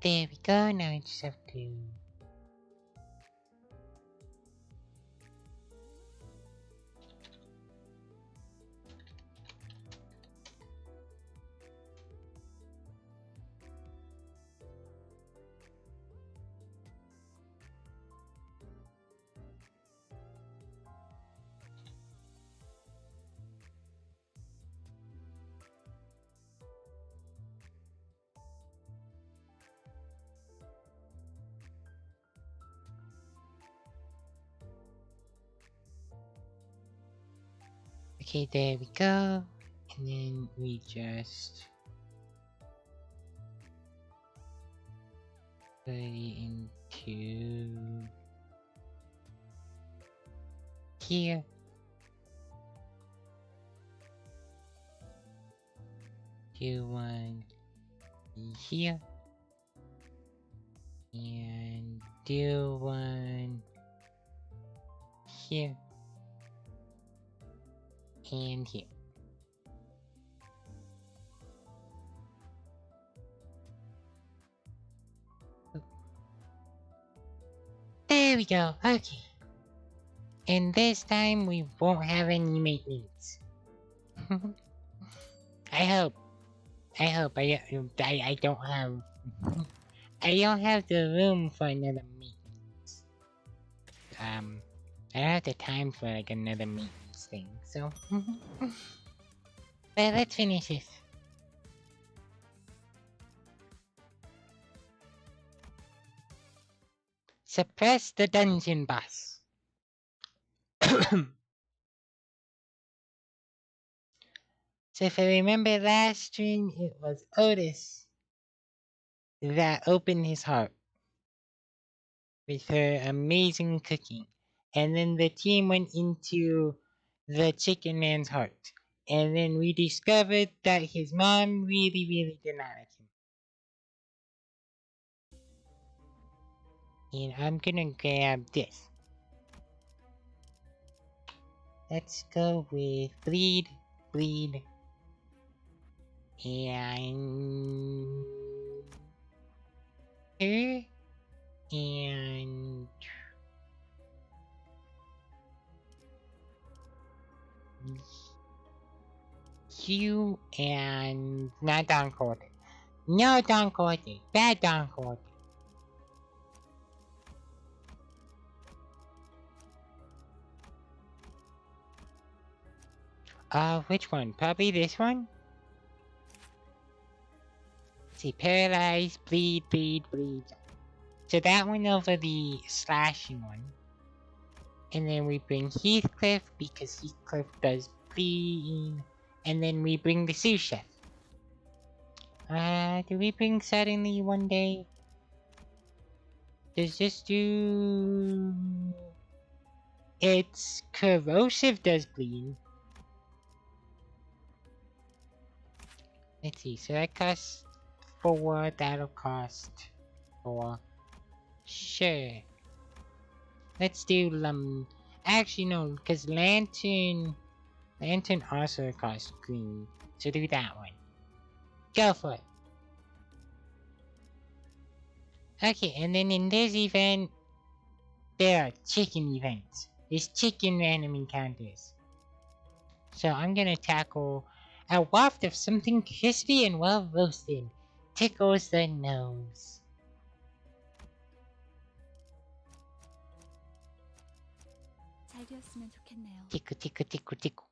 There we go, now I just have to... Okay, there we go. And then we just... put it into... here. Do one here. And do one here. And here. There we go, okay. And this time we won't have any maintenance. I hope. I don't have... I don't have the room for another maintenance. I don't have the time for like another maintenance thing, so... But let's finish this. Suppress the dungeon boss. So if I remember last stream, it was Otis that opened his heart with her amazing cooking. And then the team went into the chicken man's heart. And then we discovered that his mom really did not like him. And I'm gonna grab this. Let's go with bleed, and her, and you, and not Don Corte. No Don Corte. Bad Don Corte. Which one? Probably this one? Let's see, paralyze, bleed. So that one over the slashing one. And then we bring Heathcliff because Heathcliff does bleed. And then we bring the sous chef. Do we bring suddenly one day? Does this do... It's corrosive does bleed. Let's see, so that costs 4, that'll cost 4. Sure. Let's do actually no, because lantern also costs green. So do that one. Go for it. Okay, and then in this event, there are chicken events. There's chicken random encounters. So I'm gonna tackle a waft of something crispy and well roasted. Tickles the nose. Tickle.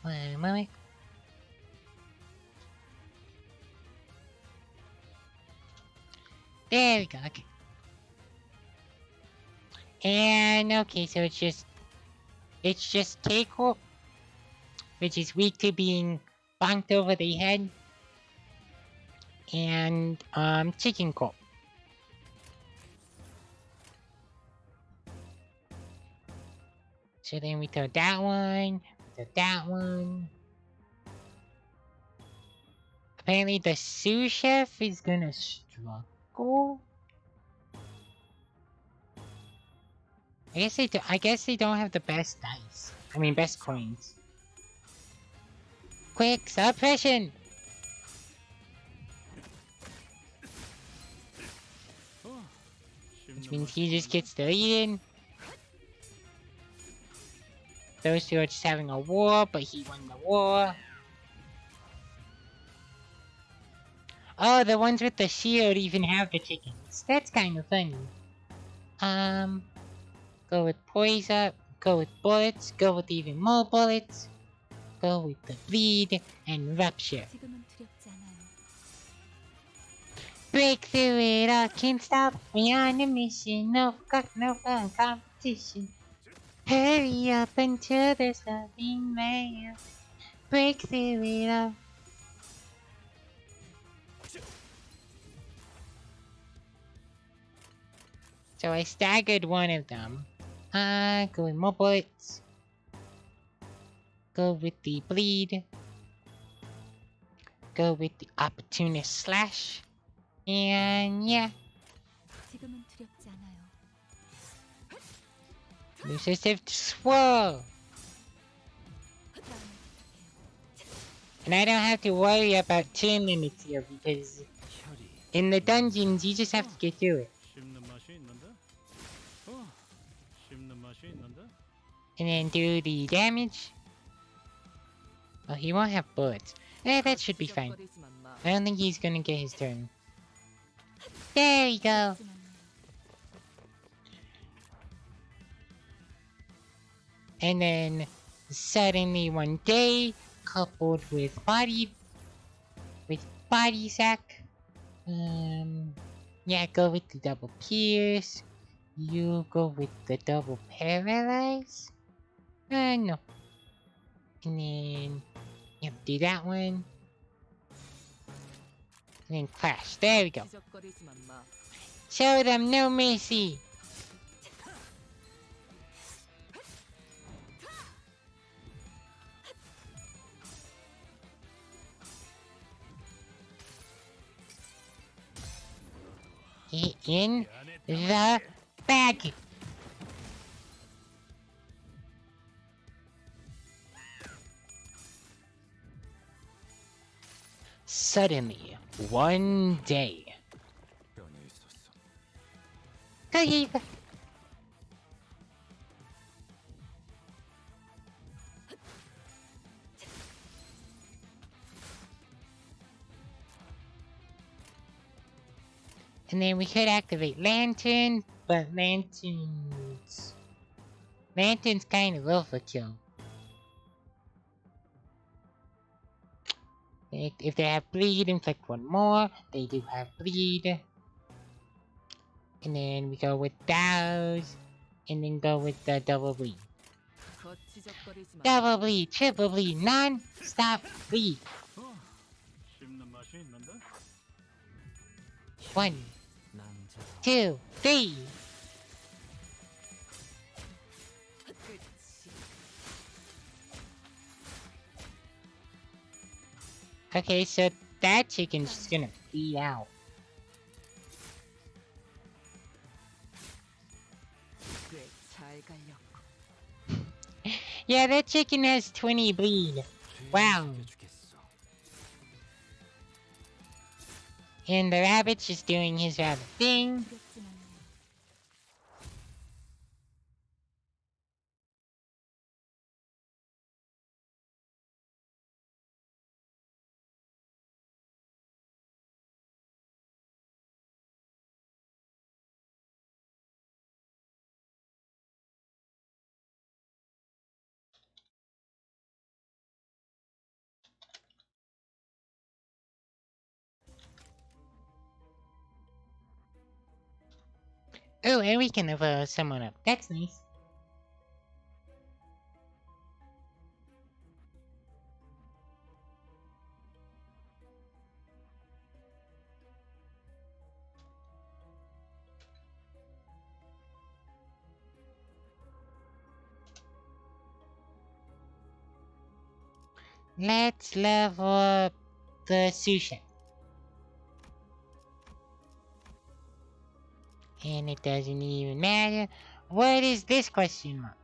One moment. There we go, okay. And okay, so it's just Keiko, which is weak to being bonked over the head. And Chicken Corp. So then we throw that one. We throw that one. Apparently the sous chef is gonna struggle. I guess they don't have the best dice. I mean, best coins. Quick, suppression! Which means he just gets the lead in. Those two are just having a war, but he won the war. Oh, the ones with the shield even have the chickens. That's kind of funny. Go with poison, go with bullets, go with even more bullets, go with the bleed and rupture. Break through it all, can't stop, we on a mission, no fun competition. Hurry up until there's nothing left. Break through it all. So I staggered one of them. Go with more bullets. Go with the bleed. Go with the opportunist slash. And yeah. Elusive swirl. And I don't have to worry about turn limits here because in the dungeons you just have to get through it. And then do the damage. Oh, he won't have bullets. That should be fine. I don't think he's gonna get his turn. There we go. And then suddenly one day, coupled with body sack. Yeah, go with the double pierce. You go with the double paralyze. No. And then you have to do that one. And then clash. There we go. Show them no mercy. Get in the bag. Suddenly, one day. Cookie. And then we could activate Lantern, but Lantern's kind of overkill. If they have bleed, inflict one more. They do have bleed. And then we go with those. And then go with the double bleed. Double bleed, triple bleed, non-stop bleed. 1, 2, 3. Okay, so that chicken's just gonna bleed out. Yeah, that chicken has 20 bleed. Wow. And the rabbit's just doing his rabbit thing. Oh, and we can have someone up. That's nice. Let's level up the sushi. And it doesn't even matter. What is this question mark?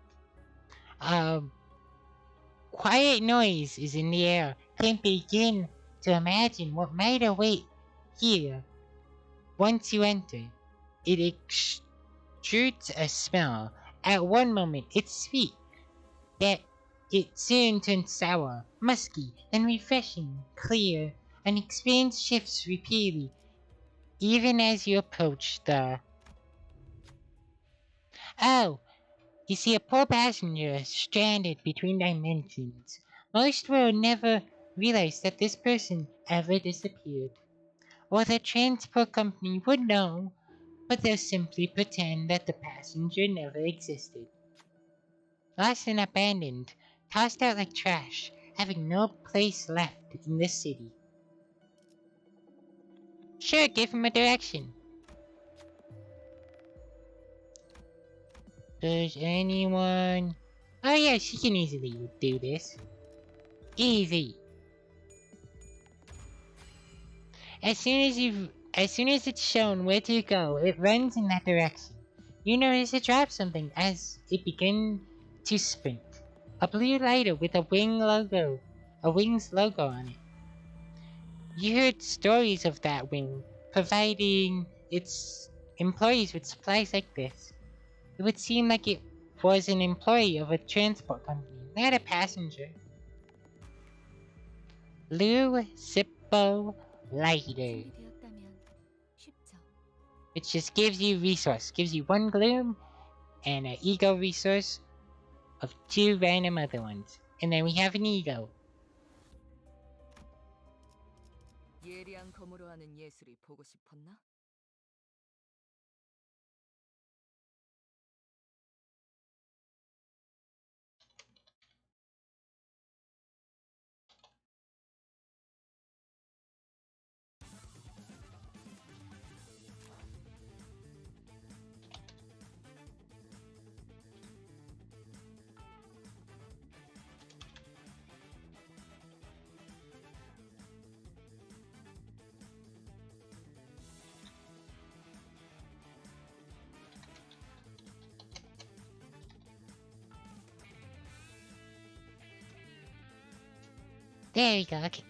Um, Quiet noise is in the air. Can't begin to imagine what might await here once you enter. It exudes a smell. At one moment, it's sweet, that it soon turns sour, musky, then refreshing, clear, and experience shifts repeatedly, even as you approach the. Oh, you see a poor passenger stranded between dimensions. Most will never realize that this person ever disappeared. Or the transport company would know, but they'll simply pretend that the passenger never existed. Lost and abandoned, tossed out like trash, having no place left in the city. Sure, give him a direction. Does anyone... Oh yeah, she can easily do this. Easy. As soon as it's shown where to go, it runs in that direction. You notice it drops something as it begins to sprint. A blue lighter with a wing's logo on it. You heard stories of that wing, providing its employees with supplies like this. It would seem like it was an employee of a transport company, not a passenger. Blue Zippo Lighter. It just gives you resource. Gives you one gloom and an ego resource of two random other ones. And then we have an ego. 예리한 검으로 하는 예술이 보고 싶었나? There we go. Okay.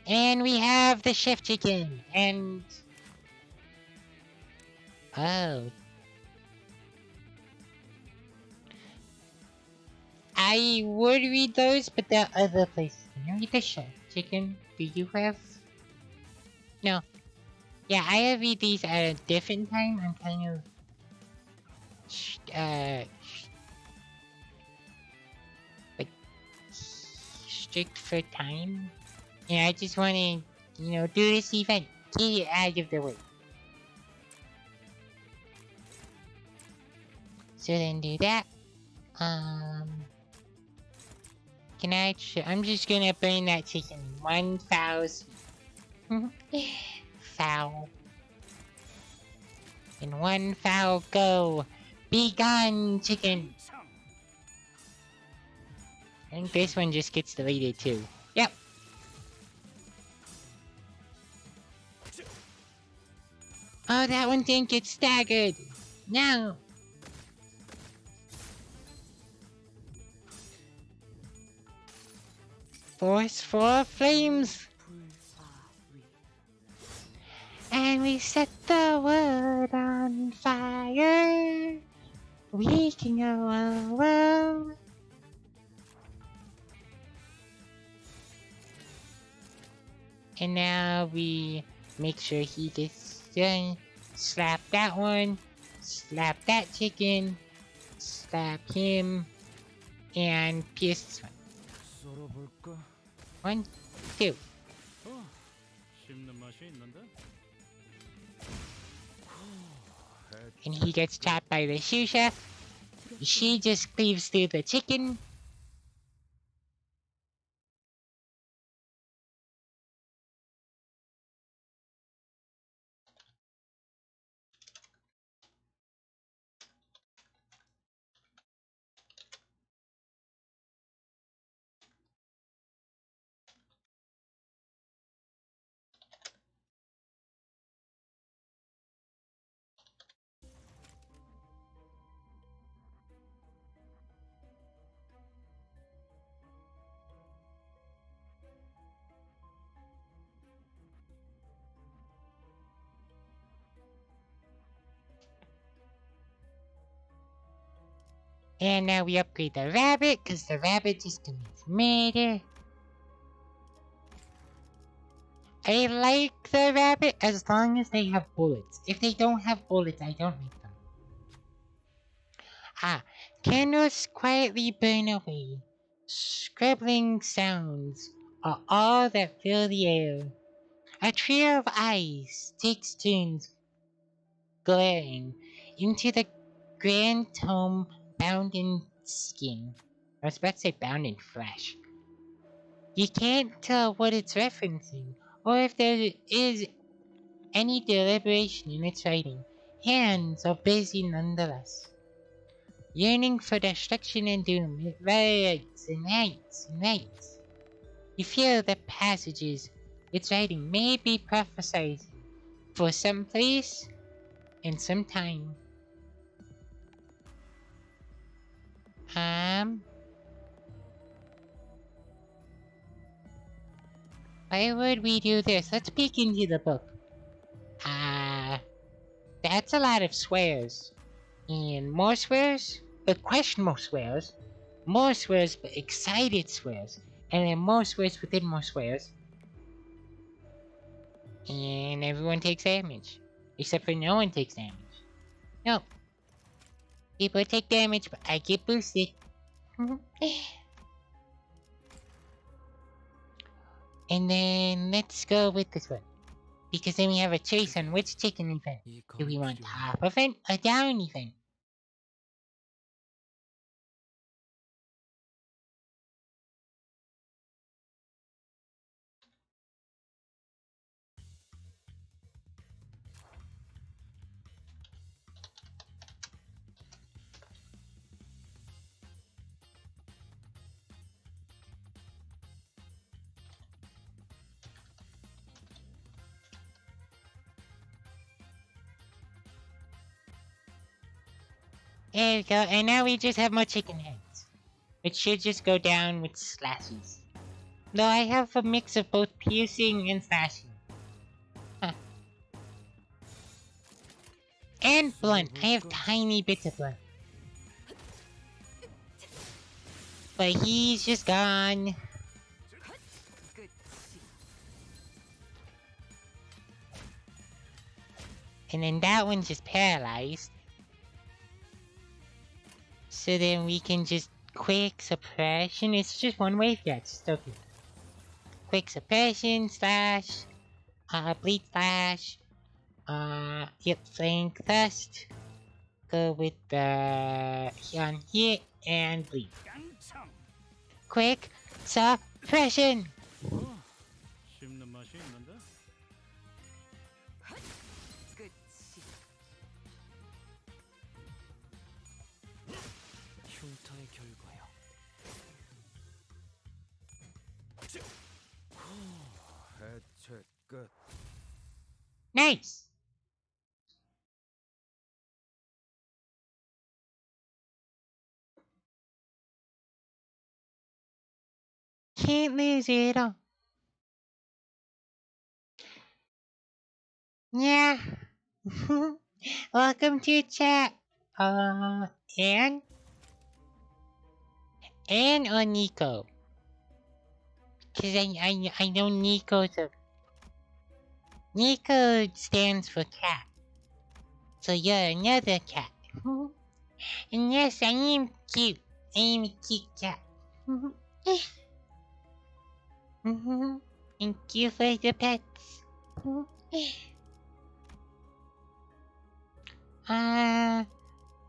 And we have the chef chicken. And... Oh. I would read those, but there are other places. Can you read the chef chicken? Do you have... No. Yeah, I read these at a different time. I'm kind of... like... strict for time. Yeah, I just want to, do this event. Get it out of the way. So then do that. Can I? I'm just gonna burn that chicken. One foul. Foul. In one foul go. Be gone, chicken. I think this one just gets deleted too. Yep. Oh, that one didn't get staggered. No. Force for flames. And we set the world on fire. We can go alone. And now we make sure he gets done. Slap that one. Slap that chicken. Slap him. And pierce this one. One, two. And he gets chopped by the sous chef. She just cleaves through the chicken. And now we upgrade the rabbit, because the rabbit just commits murder. I like the rabbit as long as they have bullets. If they don't have bullets, I don't like them. Ah, candles quietly burn away. Scribbling sounds are all that fill the air. A trio of eyes takes turns glaring into the grand tome bound in skin. I was about to say bound in flesh. You can't tell what it's referencing, or if there is any deliberation in its writing. Hands are busy nonetheless. Yearning for destruction and doom, it writes and writes and writes. You feel the passages its writing may be prophesizing for some place and some time. Why would we do this? Let's peek into the book. That's a lot of swears. And more swears, but questionable swears. More swears, but excited swears. And then more swears within more swears. And everyone takes damage. Except for no one takes damage. No. People take damage, but I get boosted. And then let's go with this one. Because then we have a choice on which chicken event. Do we want top event or down event? There we go, and now we just have more chicken heads. Which should just go down with slashes. Though I have a mix of both piercing and slashing. Huh. And blunt. I have tiny bits of blunt. But he's just gone. And then that one's just paralyzed. So then we can just quick suppression. It's just one wave, yeah, it's still good. Quick suppression, slash, bleed slash, yep, flank thrust. Go with the on here and bleed. Quick suppression. Nice. Can't lose it all. Yeah. Welcome to chat. And or Nico. Cause I know Nico's a Nico stands for cat. So you're another cat. And yes, I am cute. I am a cute cat. Thank you for the pets.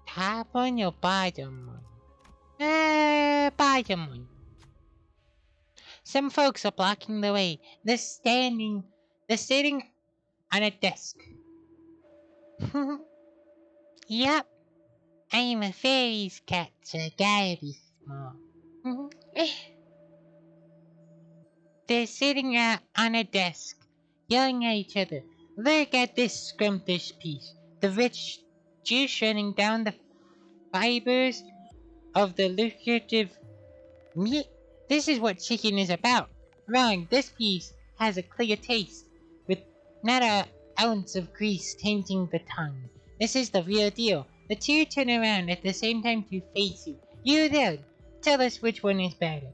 Top one or bottom one? Bottom one. Some folks are blocking the way. They're sitting on a desk. Yep. I am a fairy's cat, so I gotta be small. They're sitting on a desk, yelling at each other. Look at this scrumptious piece. The rich juice running down the fibers of the lucrative meat. This is what chicken is about. Wrong, this piece has a clear taste, with not an ounce of grease tainting the tongue. This is the real deal. The two turn around at the same time to face you. You there, tell us which one is better.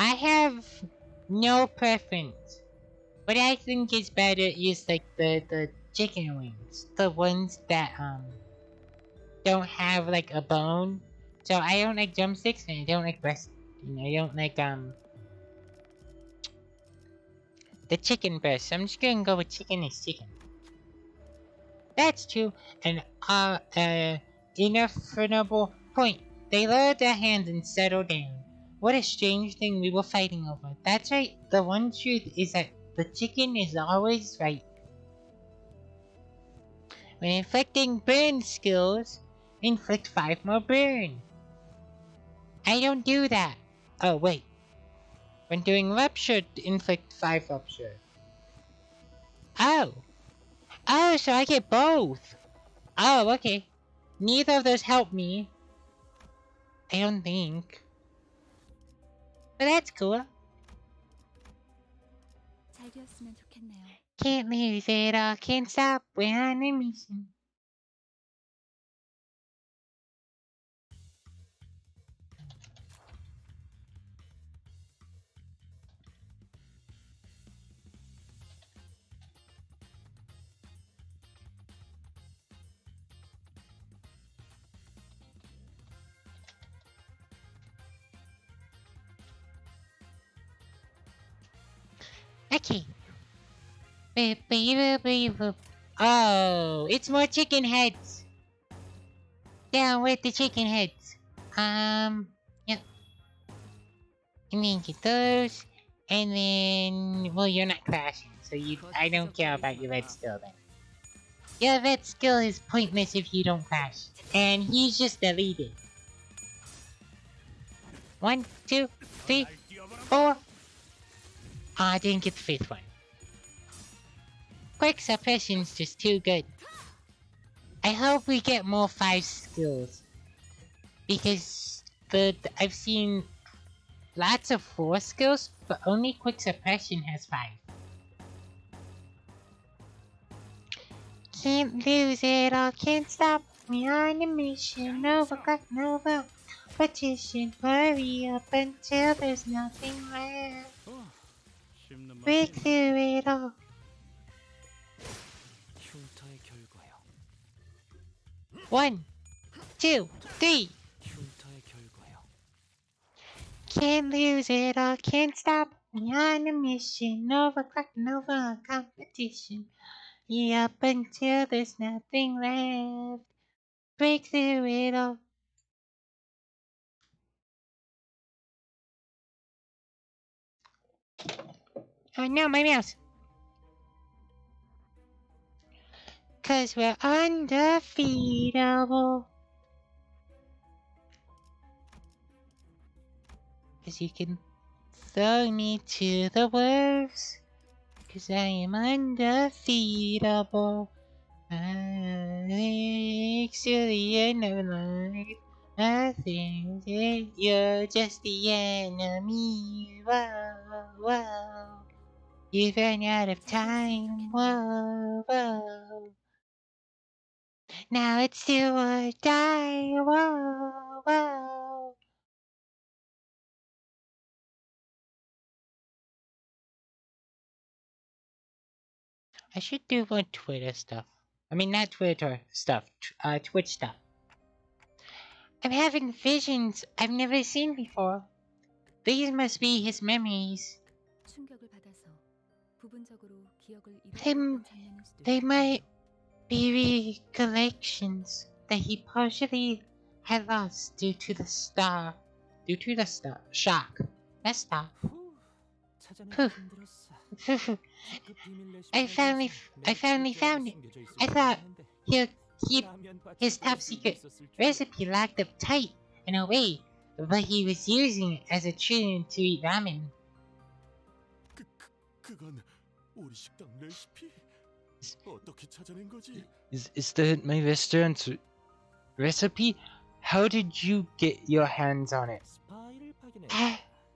I have no preference. What I think is better is like the chicken wings. The ones that don't have like a bone. So I don't like drumsticks and I don't like breast. I don't like the chicken breast. I'm just gonna go with chicken is chicken. That's true. And ineffable point. They lowered their hands and settled down. What a strange thing we were fighting over. That's right. The one truth is that the chicken is always right. When inflicting burn skills, inflict 5 more burn. I don't do that. Oh, wait. When doing rupture, inflict 5 rupture. Oh. Oh, so I get both. Oh, okay. Neither of those help me. I don't think. But that's cool. 잘 되었으면 좋겠네요. Can't lose it all, can't stop, we're on a mission. Okay. Oh, it's more chicken heads. Down with the chicken heads. Yep. And then get those. And then, well, you're not crashing, so I don't care about your red skill then. Your red skill is pointless if you don't crash. And he's just deleted. 1, 2, 3, 4. I didn't get the 5th one. Quick suppression's just too good. I hope we get more 5 skills. Because I've seen lots of 4 skills, but only quick suppression has 5. Can't lose it all, can't stop. We're on a mission, overclock, Nova. Petition, hurry up until there's nothing left. Break through it all. 흉터의 결과야. 1, 2, 3. 흉터의 결과야. Can't lose it all, can't stop. We're on a mission, overclock, Nova. Competition. Yeah, up until there's nothing left. Break through it all. Oh no, my mouse. 'Cause we're undefeatable. Cause you can throw me to the wolves. 'Cause I am undefeatable. Thanks to the end of life. I think that you're just the enemy. Whoa, whoa. You've run out of time. Whoa, whoa. Now it's do or die. Whoa, whoa. I should do more Twitter stuff. I mean, not Twitter stuff. Twitch stuff. I'm having visions I've never seen before. These must be his memories. 충격을 받아서 부분적으로 기억을 They, 잃어버렸던 장면일 수도 they 있겠군요. might be recollections that he partially had lost due to the shock. That's star. 찾아내기 Phew. 힘들었어. 특급 비밀 레시피 I finally found it. I thought he'll keep his top secret recipe locked up tight in a way, but he was using it as a tune to eat ramen. 그건 우리 식당 레시피? 어떻게 찾아낸 거지? Is that my restaurant's recipe? How did you get your hands on it? 스파이를 파견해.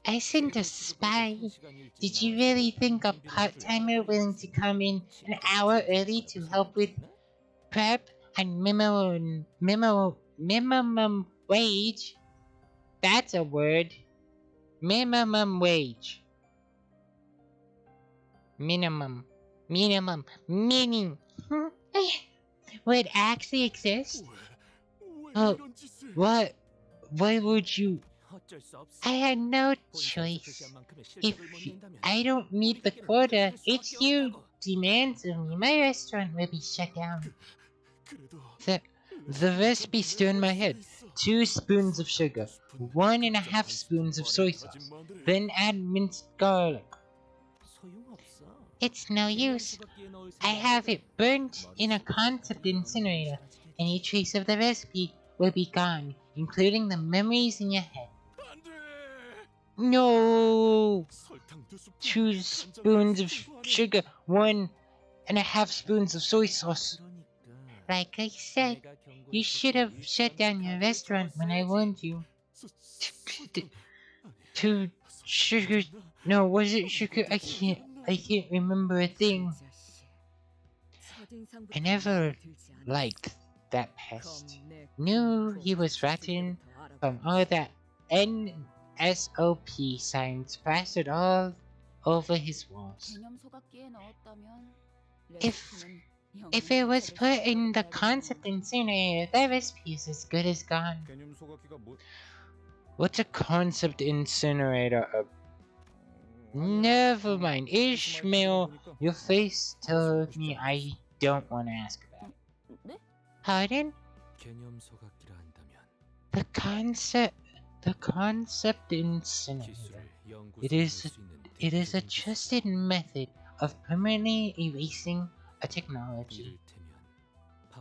I sent a spy. Did you really think a part-timer willing to come in an hour early to help with prep and minimum wage? That's a word. Minimum wage. Minimum. Meaning. Would actually exist? 왜 Oh, 이런 짓을? what? Why would you? 어쩔 수 없어. I had no 본사에서 choice. 제시한 만큼의 If 실적을 못 낸다면 I don't meet 우리 the 가게는 quota, 문을 닫을 it's 수밖에 you 없다고. demands of me. My restaurant will be shut down. 그래도 The, the recipe still in my head. 2 spoons of sugar, 1.5 spoons of soy sauce, then add minced garlic. 소용없어. It's no 개념 use. 소각기에 넣을 I 생각을 have 해도 it burnt in a 머릿속에 concept 다른 incinerator. 영역이 사라지게 돼. Any trace of the recipe will be gone, including the memories in your head. 안 돼. No! 설탕 2스푼, 2 간장 spoons of 1스푼도 아니야. sugar, 1.5 spoons of soy sauce. 그러니까 Like I said, 내가 you 경고했을 should 때 have 이 shut 사람들 down your 가게에 restaurant when I 적었어야지. warned you. 설탕. To sugar. No, was it sugar? I can't remember a thing. I never liked that pest. Knew he was rotten from all that NSOP signs plastered all over his walls. 개념 소각기에 넣었다면 If 레시피는 if 영영 it was 폐차될 put 수 in the 있다고 concept 봐야겠네요. incinerator, that recipe is as good as gone. 개념 소각기가 뭐? What's a concept incinerator? Never mind, Ishmael. Your face told me I don't want to ask about it. 네? Pardon? 개념 소각기라 한다면 The concept incinerator. 기술을 It 연구소에 is 넣을 수 있는 It is a 대표적인 기술. trusted method of permanently erasing a technology. 이를테면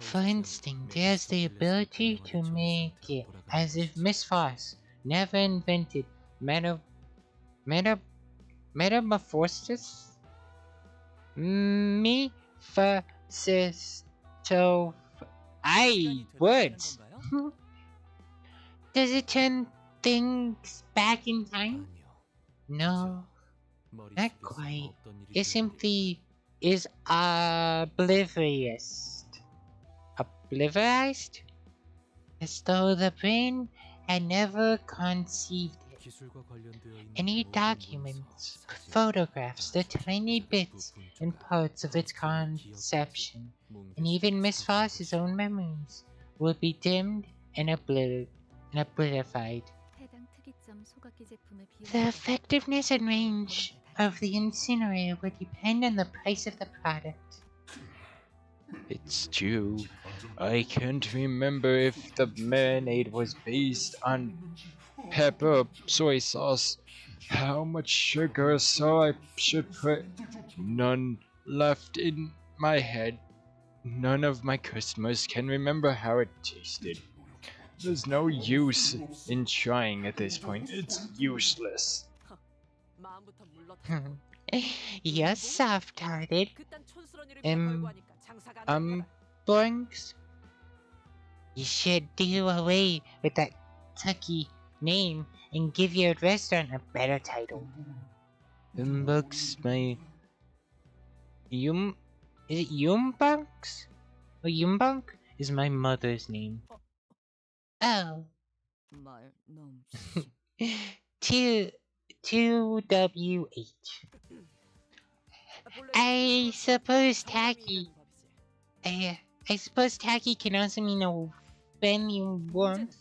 For instance, it has the ability to make it as if Miss Foss never invented metamorphosis? Me fascisto. Words. Does it turn things back in time? No, not quite. It simply is oblivious. Oblivioused? As though the brain had never conceived it. Any documents, photographs, the tiny bits and parts of its conception, and even Miss Foss's own memories will be dimmed and obliterated. The effectiveness and range of the incinerator would depend on the price of the product. It's true. I can't remember if the marinade was based on pepper, soy sauce, how much sugar, so I should put none left in my head. None of my customers can remember how it tasted. There's no use in trying at this point. It's useless. 마음부터 물러터리고 You're soft-hearted. 그딴 촌스러운 일을 Um, 벌고하니까 장사가 안 되나 봐. Blanks. You should do away with that tucky name and give your restaurant a better title. Bucks, my Is it Yumbunks? Or Yumbunk is my mother's name. Oh. 말 너무 Two WH. I suppose tacky. I suppose tacky can also mean a friendly warmth.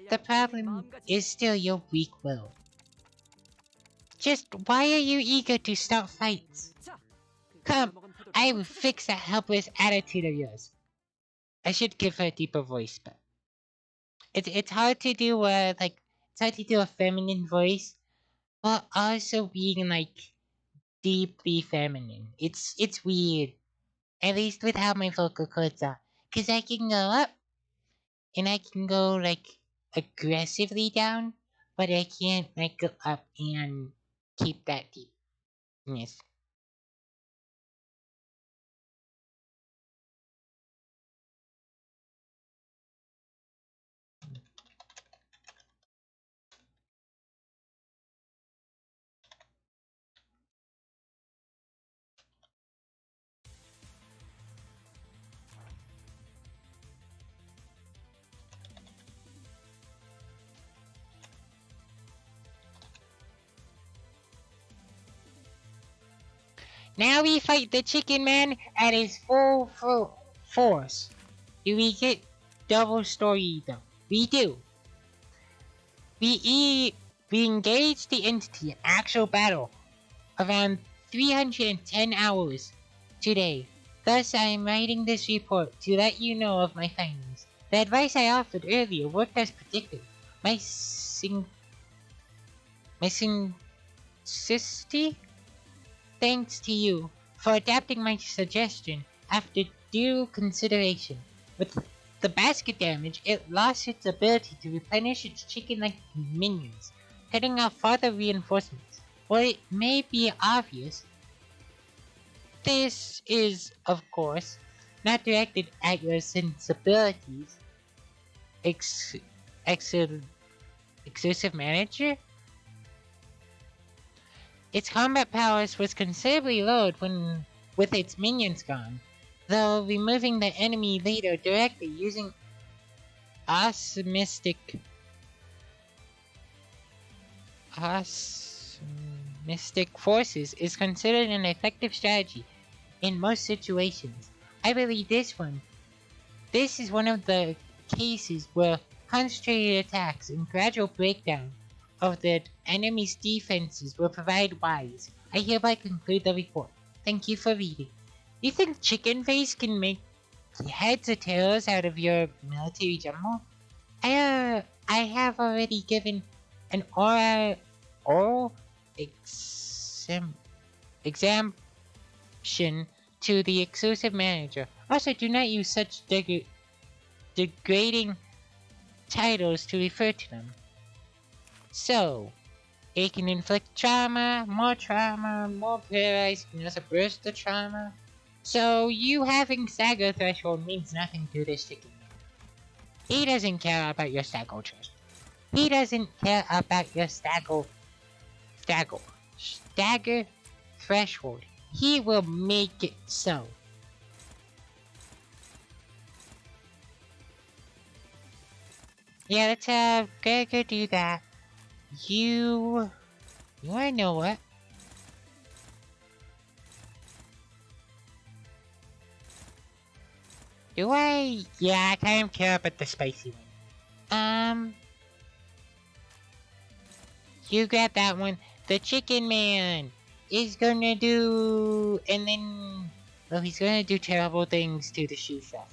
The problem is still your weak will. Just why are you eager to start fights? Come, I will fix that helpless attitude of yours. I should give her a deeper voice, but it's hard to do a feminine voice while also being deeply feminine. It's weird. At least with how my vocal cords are. Cause I can go up and I can go aggressively down, but I can't go up and keep that deepness. Now we fight the chicken man at his full force. Do we get double story though? We do. We engage the entity in actual battle around 310 hours today. Thus, I am writing this report to let you know of my findings. The advice I offered earlier worked as predicted. My simplicity? Thanks to you for adapting my suggestion after due consideration. With the basket damage, it lost its ability to replenish its chicken-like minions, cutting off further reinforcements. While it may be obvious, this is, of course, not directed at your sensibilities, ex- ex- exclusive manager. Its combat prowess was considerably lowered when with its minions gone, though removing the enemy leader directly using osmistic forces is considered an effective strategy in most situations. I believe this is one of the cases where concentrated attacks and gradual breakdown of the enemy's defenses will provide wise. I hereby conclude the report. Thank you for reading. You think Chicken Face can make heads or tails out of your military general? I have already given an oral exemption to the exclusive manager. Also, do not use such degrading titles to refer to them. So, it can inflict trauma, more paralyzed, can also burst the trauma. So, you having stagger threshold means nothing to this chicken man. He doesn't care about your stagger threshold. He doesn't care about your stagger threshold. He will make it so. Yeah, let's have Gregor do that. You wanna know what? Do I? Yeah, I kind of care about the spicy one. You grab that one. The chicken man is gonna do, and then, well, he's gonna do terrible things to the shoe shop.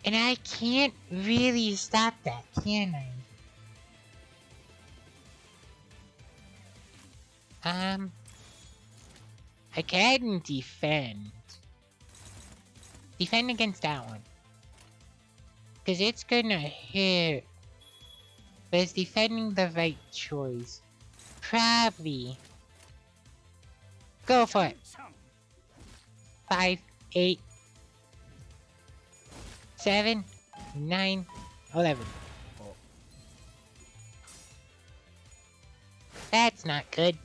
And I can't really stop that, can I? I can defend. Defend against that one. Cause it's gonna hurt. But is defending the right choice? Probably. Go for it. 5, 8, 7, 9, 11. That's not good.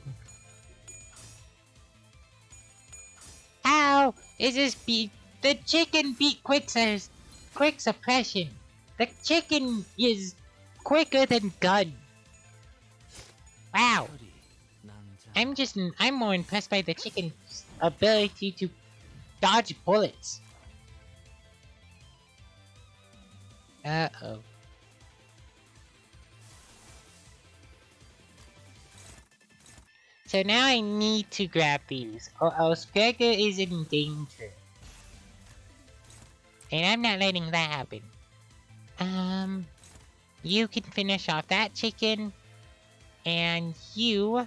How is this beat? The chicken beat quick suppression. The chicken is quicker than gun. Wow. I'm more impressed by the chicken's ability to dodge bullets. Uh-oh. So now I need to grab these, or else Gregor is in danger. And I'm not letting that happen. You can finish off that chicken. And you...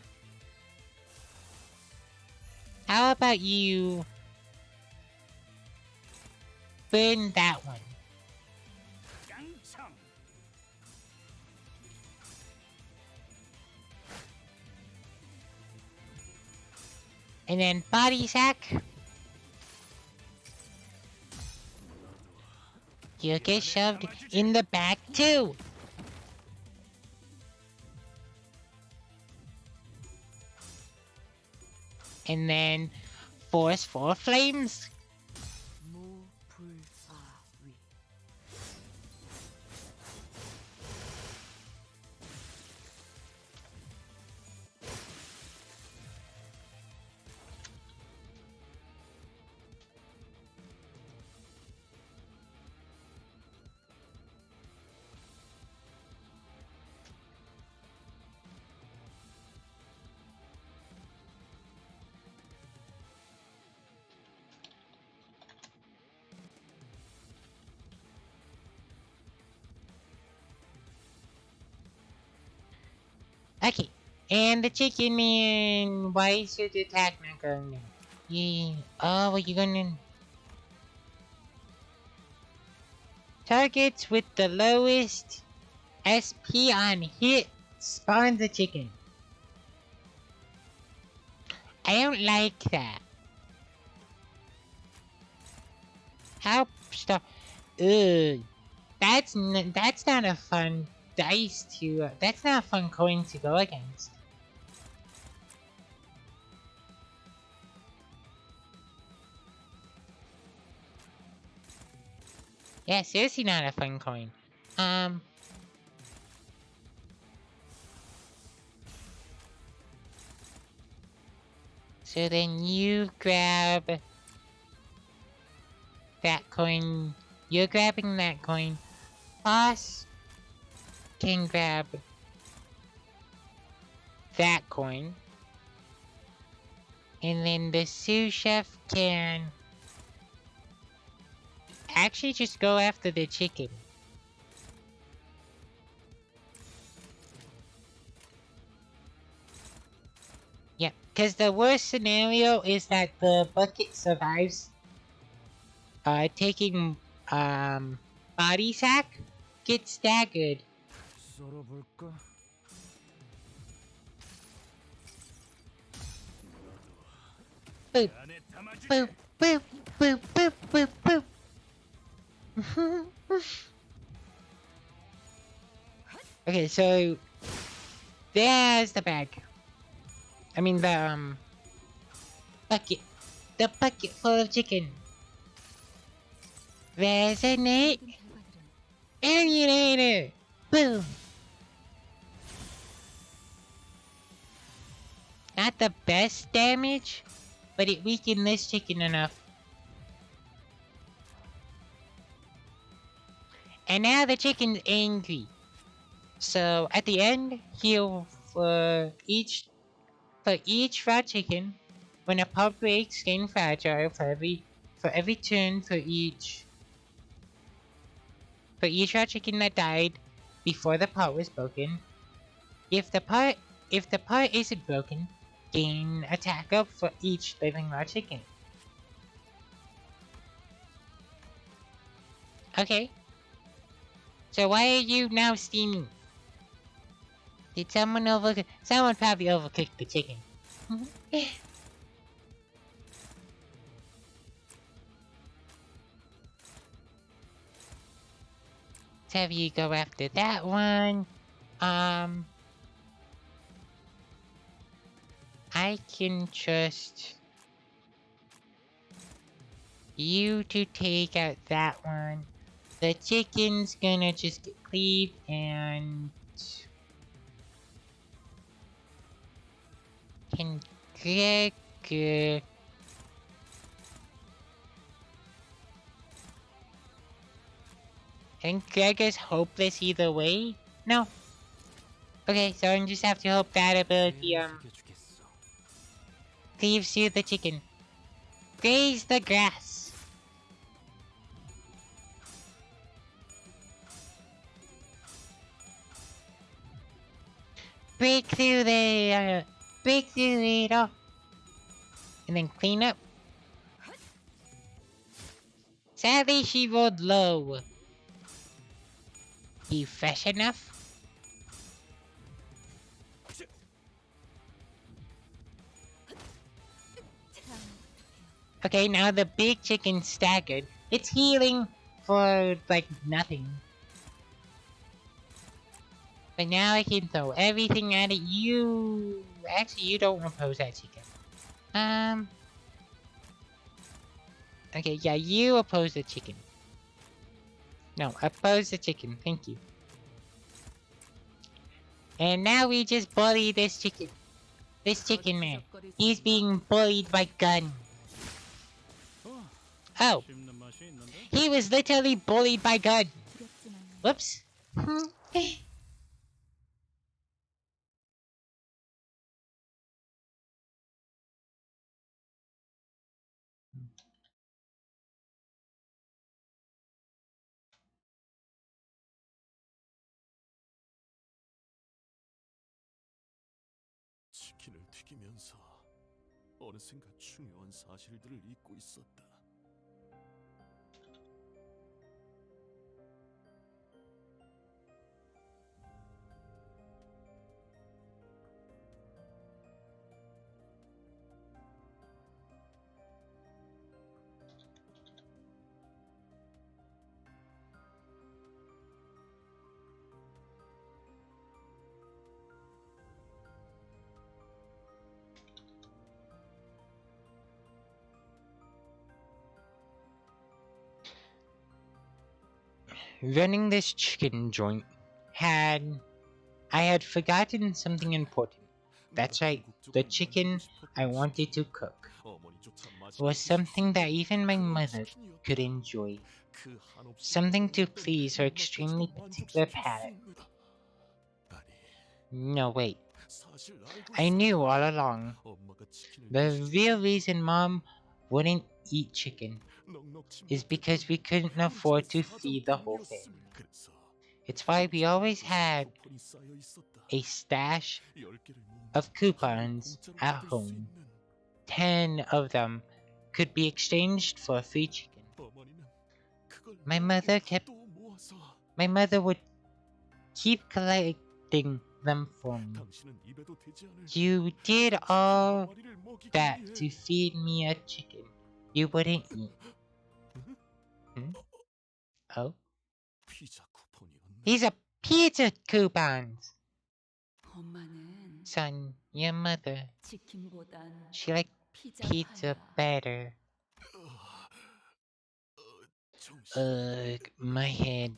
How about you... burn that one? And then body sack. You get shoved in the back too. And then force 4 flames. Okay. And the chicken man, why is your attack not going now? Yeah. Oh, what you gonna... Targets with the lowest SP on hit spawns the chicken. I don't like that. How stuff? Ugh. That's not a fun dice to. That's not a fun coin to go against. Yeah, seriously, not a fun coin. Um. So then you grab that coin. You're grabbing that coin. Boss can grab that coin. And then the sous chef can actually just go after the chicken. Yeah, because the worst scenario is that the bucket survives taking body sack, gets staggered. 썰어볼까? Boop, boop, boop, boop, boop, boop, boop. Okay, so there's the bag. I mean the bucket. The bucket full of chicken. Resonate. Alienator. Boom. Not the best damage, but it weakened this chicken enough. And now the chicken's angry. So at the end, he'll for each raw chicken, when a pub breaks, gain fragile for every turn for each raw chicken that died before the pot was broken. If the pot isn't broken, gain attack up for each living raw chicken. Okay. So why are you now steaming? Did someone probably overcooked the chicken. Let's have you go after that one. I can trust you to take out that one. The chicken's gonna just get cleaved and can get good. And Greg is hopeless either way? No. Okay, so I just have to hope that ability 해주겠어. cleaves you the chicken. Graze the grass. Break through it all. And then clean up. Sadly, she rolled low. You fresh enough? Okay, now the big chicken staggered. It's healing for, like, nothing. But now I can throw everything at it. Actually, you don't oppose that chicken. Okay, yeah, you oppose the chicken. No, oppose the chicken. Thank you. And now we just bully this chicken. This chicken man. He's being bullied by gun. Oh. He was literally bullied by gun. Whoops. 치킨을 튀기면서 어느샌가 중요한 사실들을 잊고 있었다. Running this chicken joint I had forgotten something important. That's right, the chicken I wanted to cook was something that even my mother could enjoy. Something to please her extremely particular palate. No, wait. I knew all along. The real reason Mom wouldn't eat chicken is because we couldn't afford to feed the whole family. It's why we always had a stash of coupons at home. 10 of them could be exchanged for free chicken. My mother would keep collecting them for me. You did all that to feed me a chicken you wouldn't eat. Oh? These are pizza coupons! 엄마는 Son, your mother, 치킨보단 she liked pizza 피자파야. better. Ugh, my head.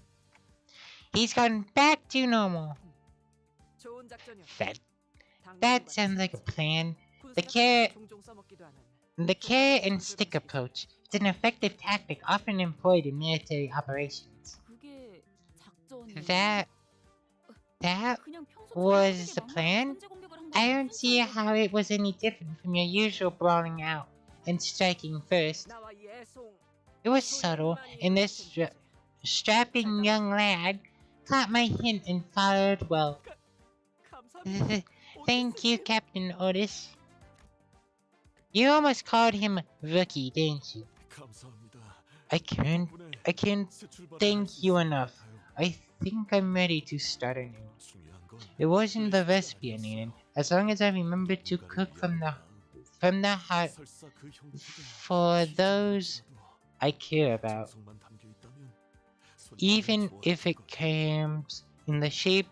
He's gone back to normal. 좋은 작전이야. That sounds like a plan. The carrot and stick approach is an effective tactic often employed in military operations. 그게 작전이. That was the plan? I don't see how it was any different from your usual brawling out and striking first. It was subtle, and this strapping young lad caught my hint and followed well. Thank you, Captain Otis. You almost called him Rookie, didn't you? I can't thank you enough. I think I'm ready to start anew. It wasn't the recipe I needed, as long as I remembered to cook from the heart for those I care about. Even if it comes in the shape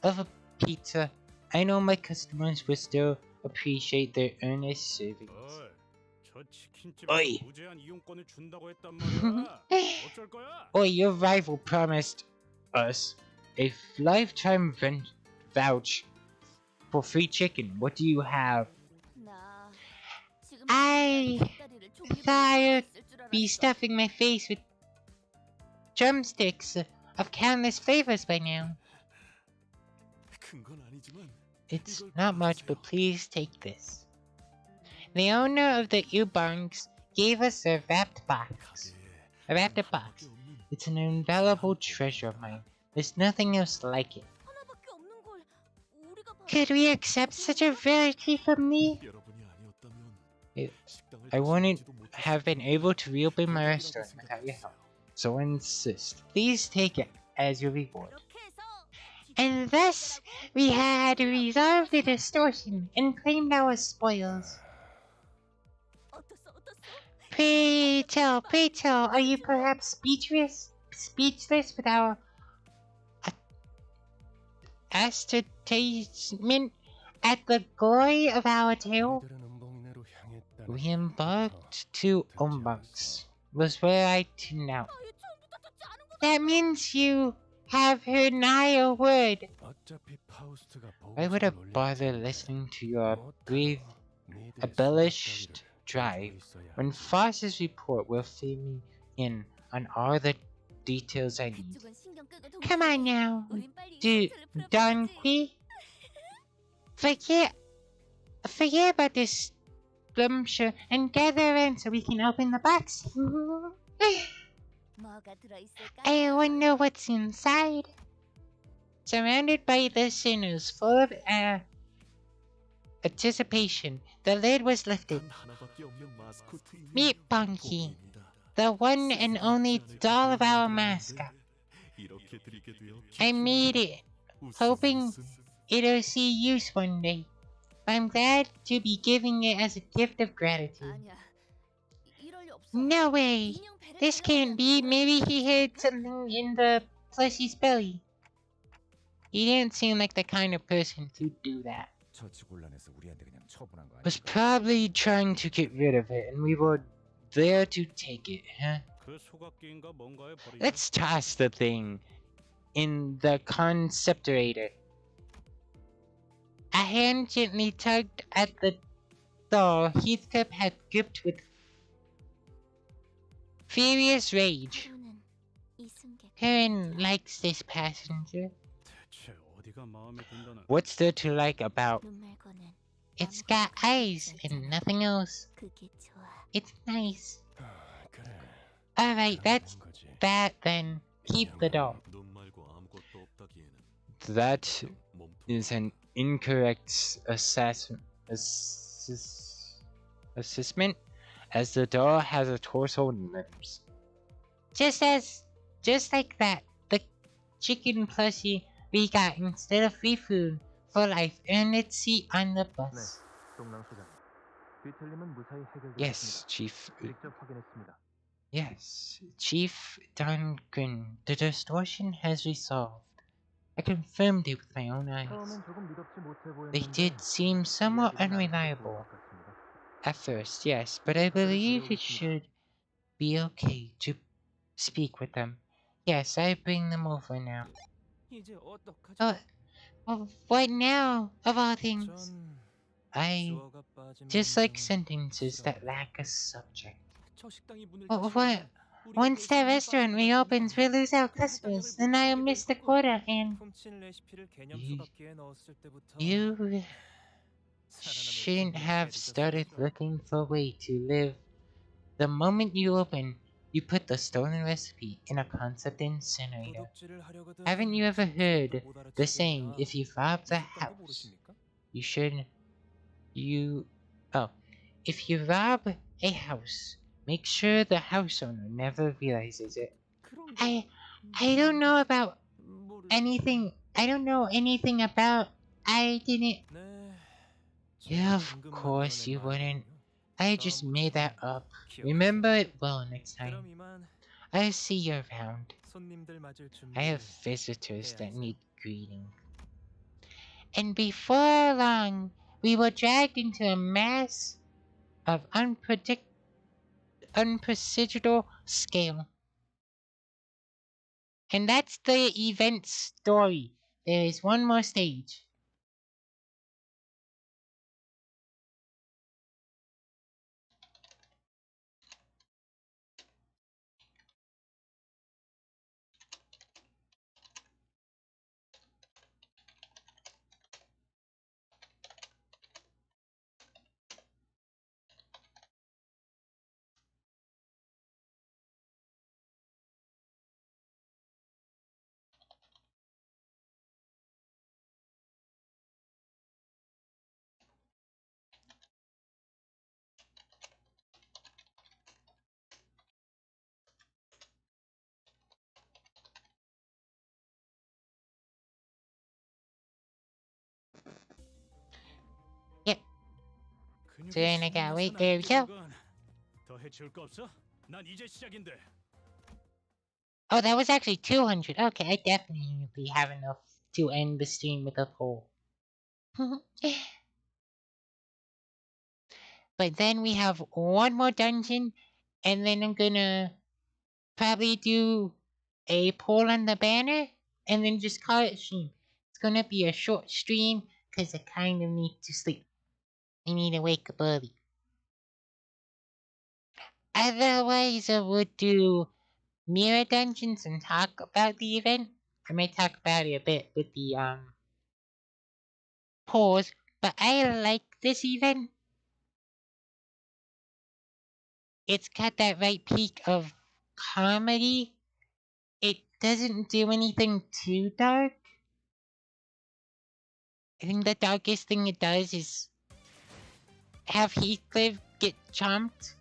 of a pizza, I know my customers will still appreciate their earnest servings. Oi! Oi, your rival promised us a lifetime vouch for free chicken. What do you have? I thought I'd be stuffing my face with drumsticks of countless flavors by now. It's not much, but please take this. The owner of the U-Bunks gave us a wrapped box. It's an invaluable treasure of mine. There's nothing else like it. Could we accept such a rarity from me? I wouldn't have been able to reopen my restaurant without your help, so I insist. Please take it as your reward. And thus, we had resolved the distortion and claimed our spoils. Pray tell, are you perhaps speechless with our astonishment at the glory of our tale? We embarked to Umbunks, was where I tuned out. That means you have heard nigh a word. Why would I bother listening to your brief, embellished drive when Foss's report will fill me in on all the details I need? Come on now, Don Qui. Forget about this scrumptious and gather around so we can open the box. I wonder what's inside. Surrounded by the sinners, full of anticipation, the lid was lifted. 단 하나밖에 없는 마스코트인 Meet Bunky, 복봉입니다. the one and only 세상에 doll of our 만들었는데 mascot. 이렇게 드리게 되어 I made it, hoping 웃음. it'll see use one day. I'm glad to be giving it as a gift of gratitude. 아니야. 이럴 리 없어. No way! 인형 배를 This can't be. Maybe he hid something in the plushie's belly. He didn't seem like the kind of person to do that. 처치곤란해서 우리한테 그냥 처분한 거 Was 아닐까? probably trying to get rid of it, and we were there to take it, huh? 그 소각기인가 뭔가에 버리자. Let's toss the thing in the conceptorator. A hand gently tugged at the doll Heathcliff had gripped with furious rage. 하루는 이승객. Karen likes this passenger. 대체 어디가 마음에 든다는 What's there to like about? 눈말고는 It's got eyes and nothing else. 그게 좋아. It's nice. 그래. Alright, that's 그런 거지. that then. Keep the doll. 눈 말고 아무것도 없다기에는 That 몸통 is an incorrect assessment, as the doll has a torso and limbs. Just like that, the chicken plushie we got instead of free food for life earned its seat on the bus. 동랑 소장. 뒤틀림은 무사히 해결되었습니다. Yes, Chief. 직접 확인했습니다. Yes, Chief Duncan. The distortion has resolved. I confirmed it with my own eyes. 처음엔 조금 믿었지 못해 보였는데 They did seem somewhat 이야기는 아직도 unreliable. 좋은 것 같습니다. At first, yes, but I believe it should be okay to speak with them. Yes, I bring them over now. 이제 어떡하지? What now, of all things? 전 I 주어가 빠진 dislike 문장은 sentences that 싫어요. lack a subject. 저 식당이 문을 What? 닫으면 우리가 Once that 계산을 restaurant 빠뜨리고 reopens, we'll lose our customers, then I'll miss the quota, and 훔친 레시피를 개념 You- 소각기에 넣었을 때부터 you 살아남을 shouldn't 준비를 have 해주셨어야죠. started looking for a way to live. The moment you open, you put the stolen recipe in a concept incinerator. 도둑질을 하려거든 Haven't you ever heard 못 알아채게 the saying, 해야 if you rob the 이 식당도 house, 모르십니까? you should, if you rob a house, make sure the house owner never realizes it. 그런 I don't know about 모르- anything, I don't know anything about, I didn't, 네, yeah, of 제가 방금 course you 만들어낸 wouldn't, 말이군요. I just made that up. 기억하세요. Remember it well next time. 그럼 이만 I'll see you around. 손님들 맞을 I have 준비를 visitors that 해야죠. need greeting. And before long, we were dragged into a mass of unprecedented scale. And that's the event story. There is one more stage. So then I gotta wait. There we go. 더 해치울 거 없어? 난 이제 시작인데. Oh, that was actually 200. Okay, I definitely have enough to end the stream with a poll. But then we have one more dungeon, and then I'm gonna probably do a poll on the banner, and then just call it a stream. It's gonna be a short stream, because I kind of need to sleep. I need to wake up early. Otherwise, I would do mirror dungeons and talk about the event. I might talk about it a bit with the polls, but I like this event. It's got that right peak of comedy. It doesn't do anything too dark. I think the darkest thing it does is have Heathcliff get chomped.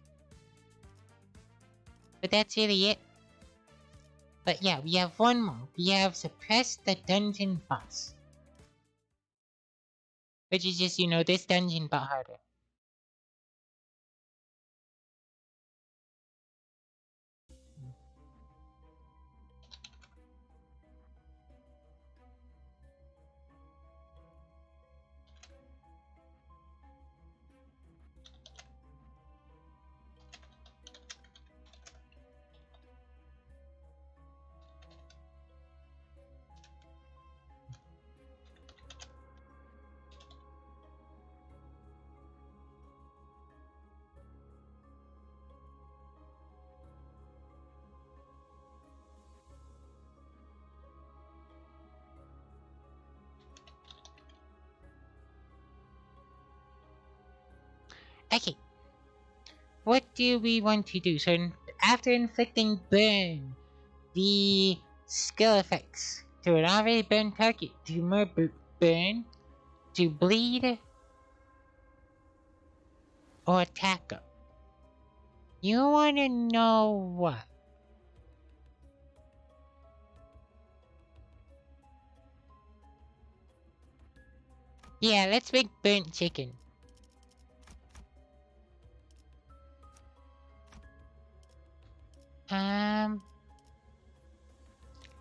But that's really it. But yeah, we have one more. We have suppress the dungeon boss. Which is just, you know, this dungeon but harder. Okay. What do we want to do? So after inflicting burn, the skill effects to an already burned target do more burn, to bleed, or attack up. You wanna know what? Yeah, let's make burnt chicken.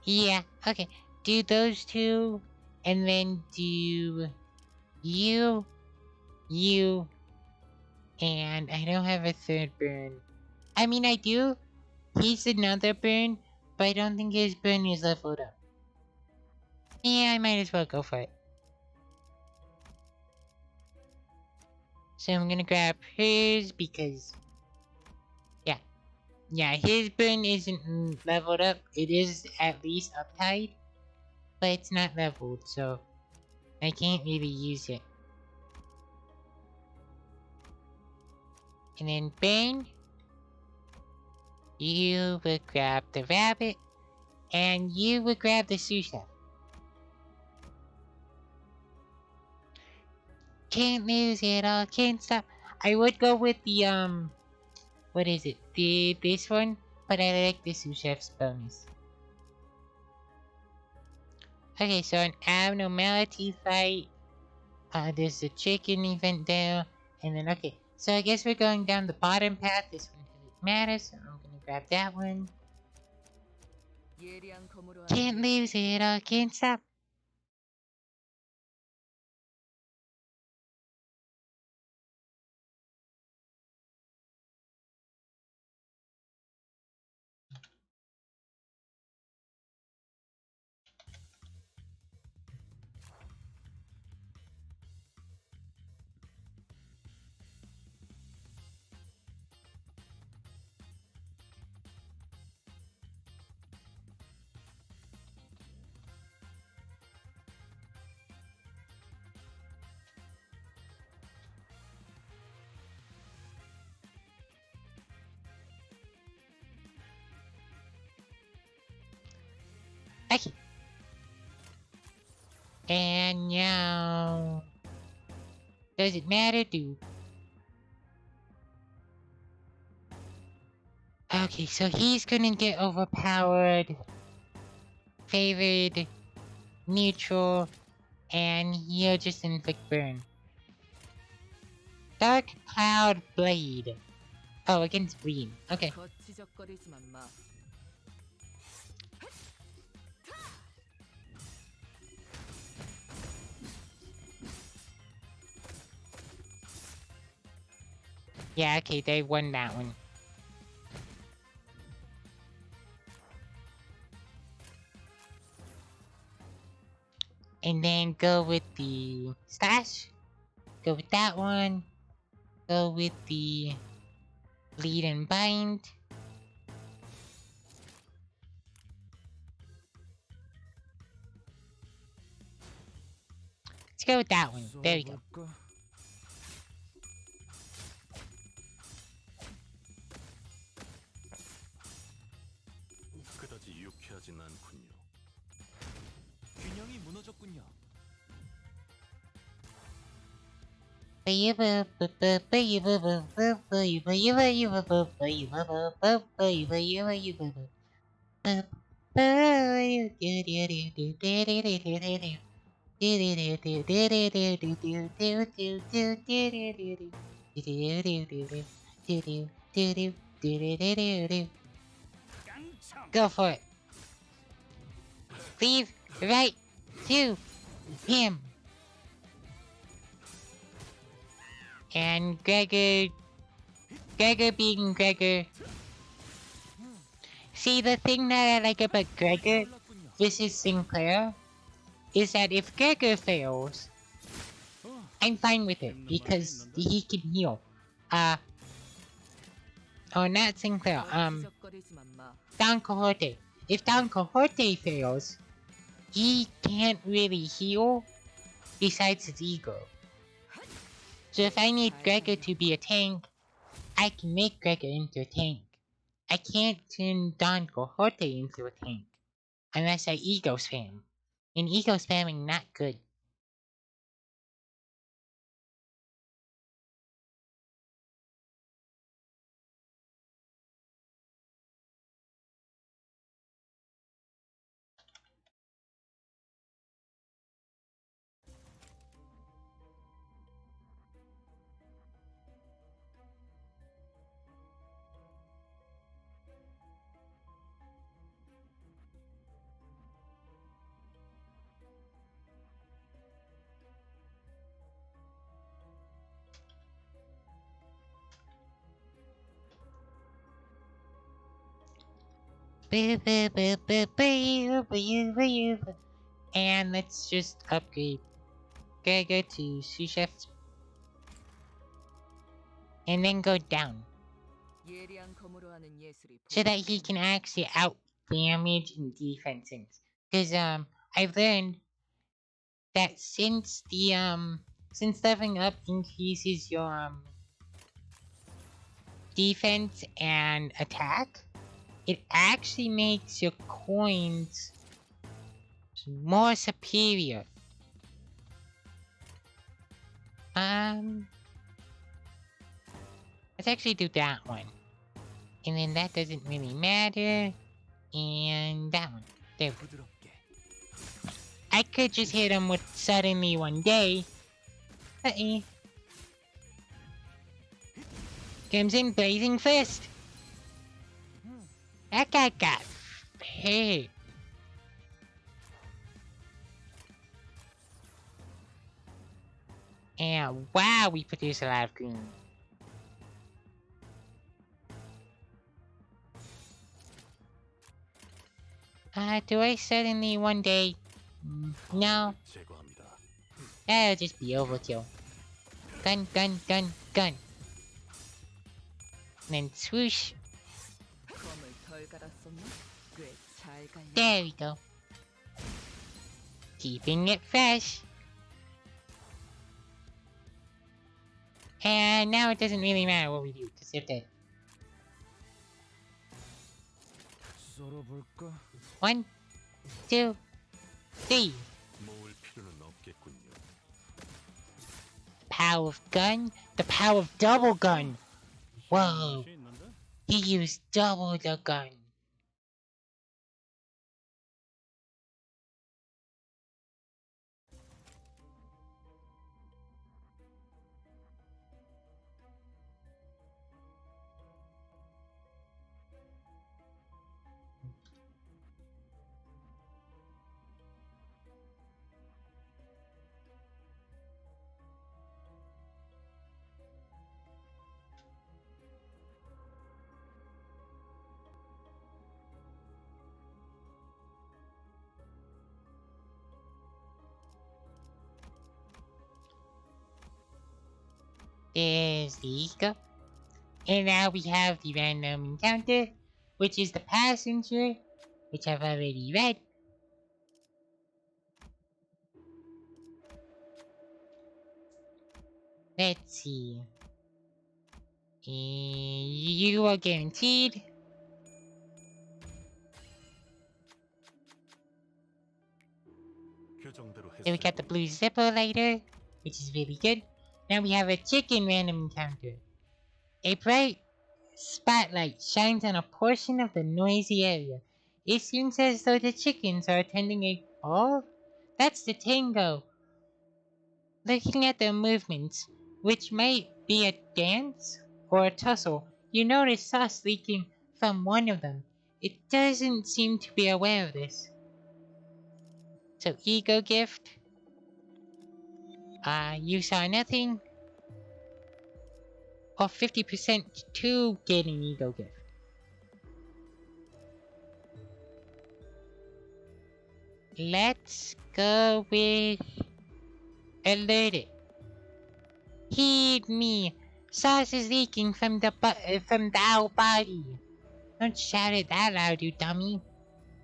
Yeah, okay. Do those two, and then do you, you, and I don't have a third burn. I mean, I do. He's another burn, but I don't think his burn is leveled up. Yeah, I might as well go for it. So I'm gonna grab his because, yeah, his burn isn't leveled up. It is at least uptied, but it's not leveled, so I can't really use it. And then Bane, you would grab the rabbit, and you would grab the sous chef. Can't lose it all, can't stop. I would go with the what is it? This one, but I like the sous chef's bonus. Okay, so an abnormality fight. There's a chicken event there, and then okay. So I guess we're going down the bottom path. This one doesn't matter, so I'm gonna grab that one. 예리한 검으로 하는 Can't lose it all, can't stop. Okay. And now, does it matter? Okay, so he's gonna get overpowered, favored, neutral, and he'll just inflict burn. Dark Cloud Blade. Oh, against Green. Okay. 거치적거리지만 마. Yeah, okay, they won that one. And then go with the stash. Go with that one. Go with the lead and bind. Let's go with that one. There we go. 써볼까? 그다지 유쾌하진 않군요. 균형이 무너졌군요. Go for it. Leave right to him. And Gregor being Gregor. See, the thing that I like about Gregor versus Sinclair is that if Gregor fails, I'm fine with it because he can heal. Oh, not Sinclair. 지적거리지만 마. Don Quixote. If Don Quixote fails, he can't really heal besides his ego. So if I need Gregor to be a tank, I can make Gregor into a tank. I can't turn Don Quixote into a tank unless I ego spam. And ego spamming not good. And let's just upgrade Gregor to sous chef. And then go down. 예리한 검으로 하는 예술이 So that he can actually out damage and defense things. Because I've learned that since leveling up increases your defense and attack, it actually makes your coins more superior. Let's actually do that one. And then that doesn't really matter. And that one. There. 부드럽게. I could just hit him with suddenly one day. Comes in blazing fist. That guy got hit. And wow, we produce a lot of green. Do I suddenly one day? No. 제거합니다. That'll just be overkill. Gun, gun, gun, gun. And then swoosh. 검을 덜 갈았었나? 꽤잘 갈려. There we go. Keeping it fresh. And now it doesn't really matter what we do, because they're dead. 썰어볼까? 1, 2, 3. 모을 필요는 없겠군요. Power of gun, the power of double gun. Whoa, 맛이 있는데? he used double the gun. There's the eco. And now we have the random encounter, which is the passenger, which I've already read. Let's see. You are guaranteed. 규정대로 Then we got the blue zipper later, which is really good. Now we have a chicken random encounter. A bright spotlight shines on a portion of the noisy area. It seems as though the chickens are attending a ball. That's the tango. Looking at their movements, which might be a dance or a tussle, you notice sauce leaking from one of them. It doesn't seem to be aware of this. So ego gift. You saw nothing. Or 50% to get an ego gift. Let's go with alerted. Heed me. Sauce is leaking from from thou body. Don't shout it that loud, you dummy.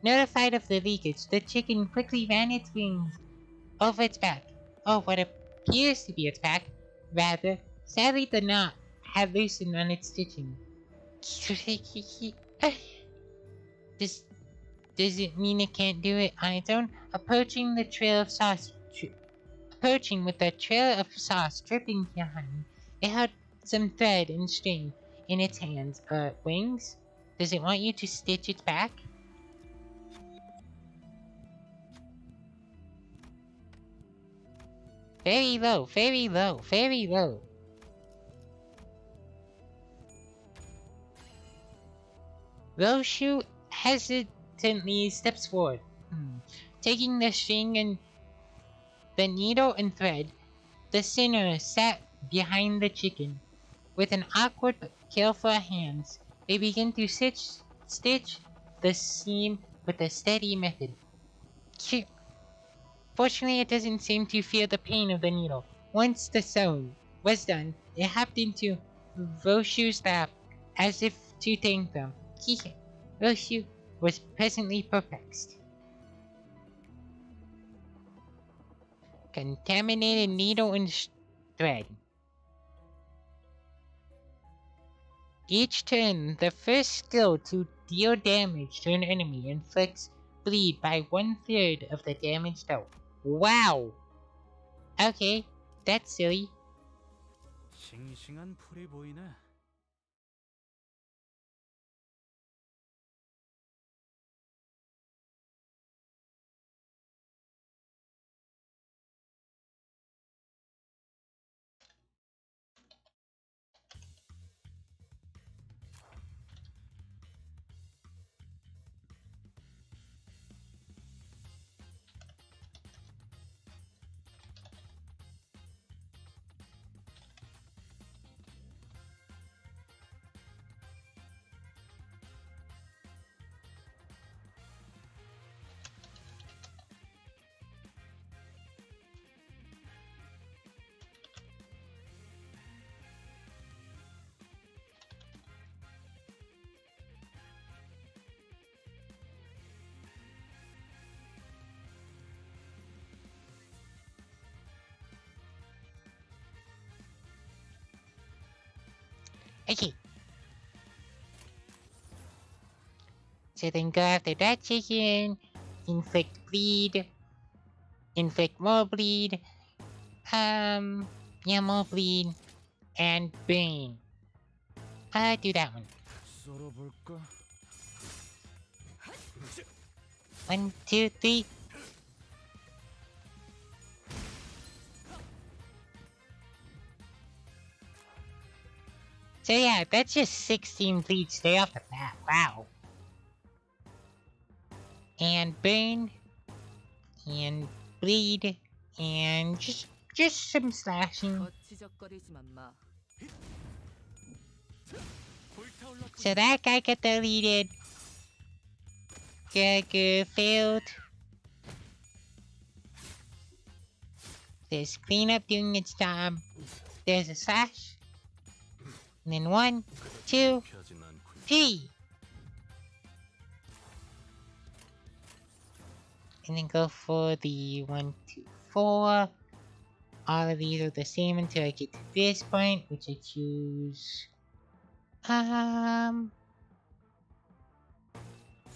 Notified of the leakage, the chicken quickly ran its wings over its back. Oh, what appears to be its back. Rather, sadly the knot had loosened on its stitching. Does, does it mean it can't do it on its own? Approaching with the trail of sauce dripping behind, it held some thread and string in its hands. Wings? Does it want you to stitch its back? Very low, very low, very low. Roshu hesitantly steps forward, taking the string and the needle and thread. The sinner sat behind the chicken. With an awkward but careful hands, they begin to stitch the seam with a steady method. Fortunately, it doesn't seem to feel the pain of the needle. Once the sewing was done, it hopped into Roshu's lap as if to thank them. Roshu was presently perplexed. Contaminated needle and thread. Each turn, the first skill to deal damage to an enemy inflicts bleed by 1/3 of the damage dealt. Wow! Okay, that's silly. 싱싱한 풀이 보이네. Okay. So then go after that chicken, inflict bleed, inflict more bleed, yeah, more bleed, and burn. Do that one. 썰어볼까? 1, 2, 3. So yeah, that's just 16 bleed straight off the bat. Wow. And burn, and bleed, and just some slashing. 거치적거리지만 마. So that guy got deleted. Good, failed. There's cleanup doing its job. There's a slash. And then 1, 2, 피하진 않군. 3. And then go for the 1, 2, 4. All of these are the same until I get to this point, which I choose.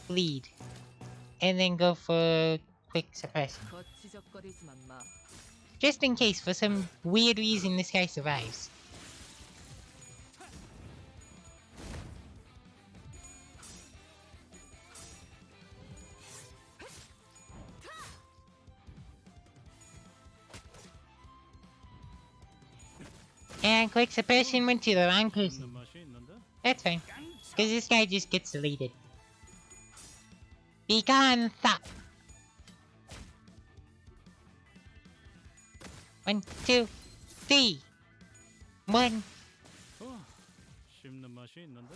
Bleed. And then go for quick suppression. 거치적거리지만 마. Just in case, for some weird reason this guy survives. And quick suppression went to the wrong person. That's fine. Because this guy just gets deleted. Be gone, thought. 1, 2, 3. 1. 씹는 맛이 있는데?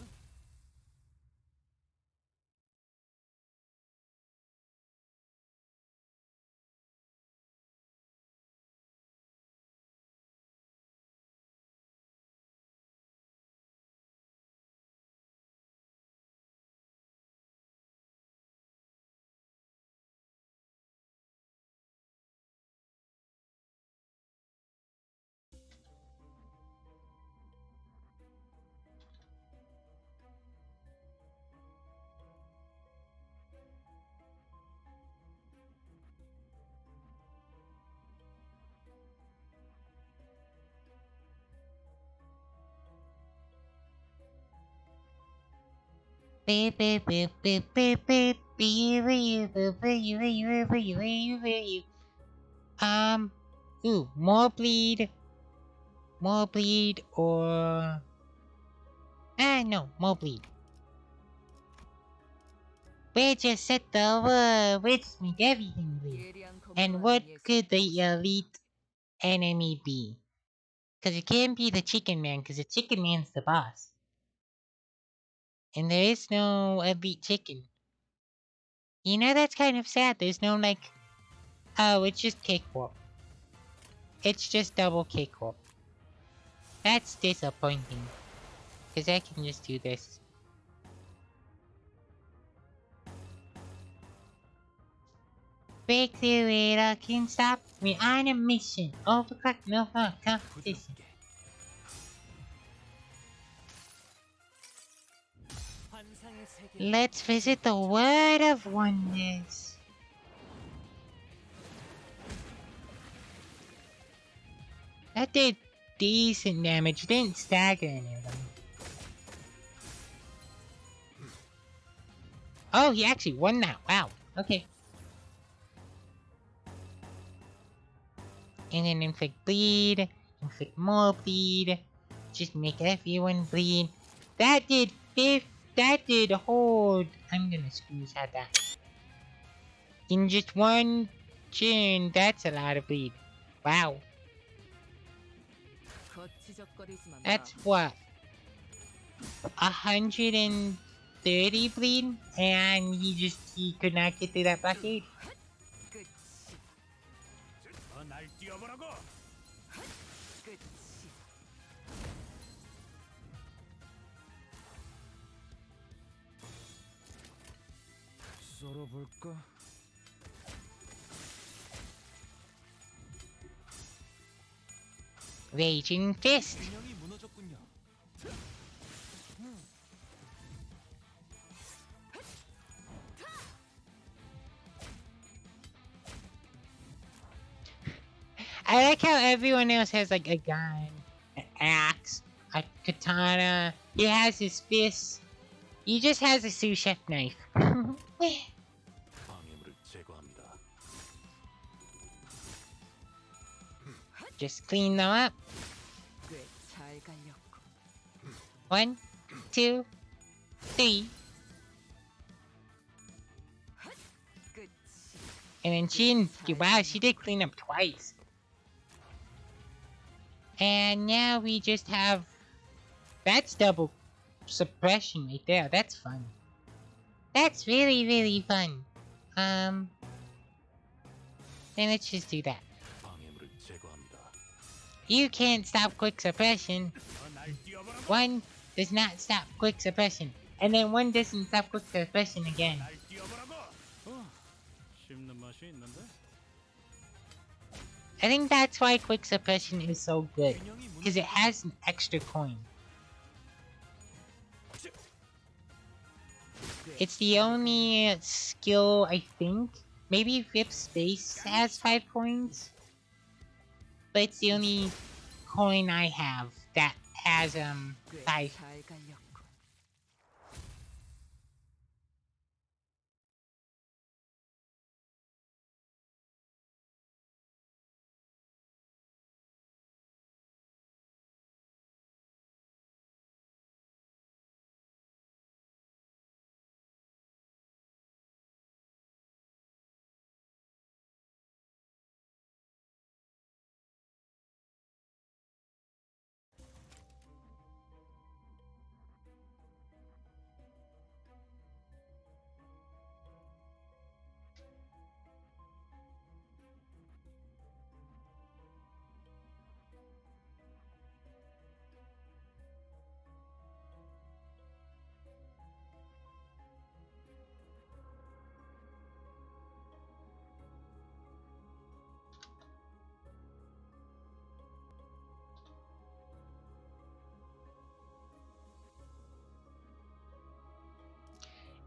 Beep, beep, beep, beep, beep, beep. Be you, you. Ooh, more bleed. More bleed or... no, more bleed. We just set the word, which make everything bleed. 예리한 And 거물로 what 하는 예술이 could the elite enemy be? Because it can't be the Chicken Man, because the Chicken Man's the boss. And there is no elite chicken. You know, that's kind of sad. There's no, like... Oh, it's just Cakewalk. It's just double Cakewalk. That's disappointing. Because I can just do this. Breakthrough radar can stop. We're on a mission. Overclock, no fun, competition. 부드럽게. 환상의 세계. Let's visit the Word of Wonders. That did decent damage. Didn't stagger any of them. Oh, he actually won that. Wow. Okay. And then inflict bleed. Inflict more bleed. Just make everyone bleed. That did that did hold. I'm gonna screenshot that. In just one turn, that's a lot of bleed. Wow. 거치적거리지만 마. That's what? 130 bleed? And he could not get through that blockade? 끝이. 날 뛰어보라고. 끝이. 썰어볼까? Raging Fist. 균형이 무너졌군요. I like how everyone else has like a gun, an axe, a katana. He has his fists. He just has a sous chef knife. 방해물을 제거합니다. Just clean them up. 꽤잘 갈렸고. 1, 2, 3. 끝이. And then wow, she did clean up twice. And now we just have, that's double suppression right there. That's fun. That's really, really fun. Then let's just do that. 방해물을 제거합니다. You can't stop quick suppression. 날 뛰어보라고. 1 does not stop quick suppression. And then 1 doesn't stop quick suppression again. 날 뛰어보라고. 씹는 맛이 있는데? I think that's why quick suppression is so good. Because it has an extra coin. It's the only skill, I think. Maybe Rip Space has 5 coins. But it's the only coin I have that has, 꽤 5. 잘 갈렸군.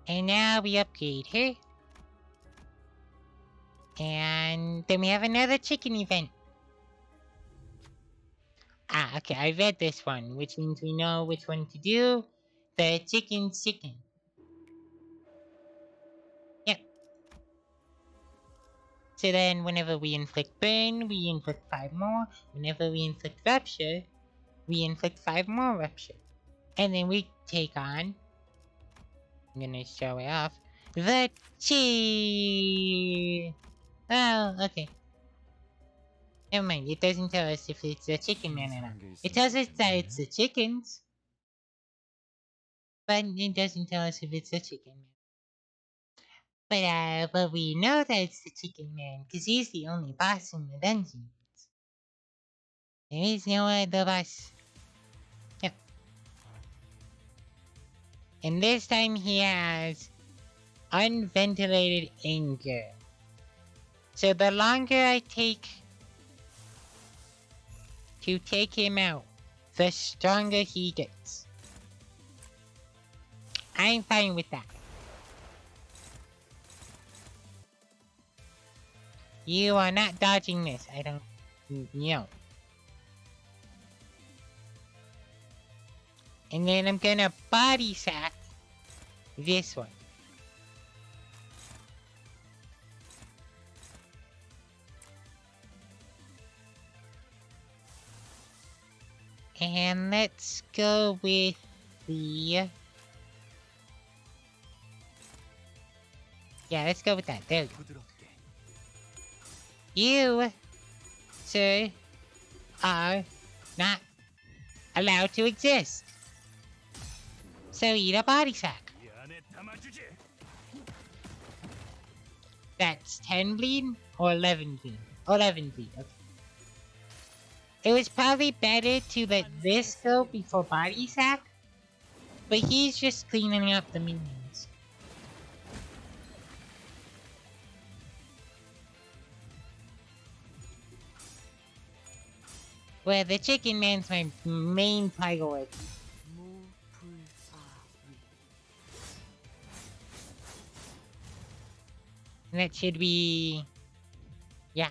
And now we upgrade her. And then we have another chicken event. Ah, okay, I read this one, which means we know which one to do. The chicken's chicken. Yep. So then whenever we inflict burn, we inflict 5 more. Whenever we inflict rupture, we inflict 5 more rupture. And then we take on, I'm gonna show it off, the chi. Oh, okay. Never mind, it doesn't tell us if it's the chicken man or not. It tells us that it's the chickens, but it doesn't tell us if it's the chicken man. But we know that it's the chicken man, because he's the only boss in the dungeon. There is no other boss. Yep. And this time he has unventilated anger. So the longer I take to take him out, the stronger he gets. I'm fine with that. You are not dodging this. I don't know. And then I'm gonna body sack this one. And let's go with the... Yeah, let's go with that. There we go. You, sir, are not allowed to exist. So eat a body sack. 이 안에 담아주지. That's 10 bleed or 11 bleed? 11 bleed, okay. It was probably better to let this go before body sack, but he's just cleaning up the minions. Well, the chicken man's my main priority. And that should be... yeah.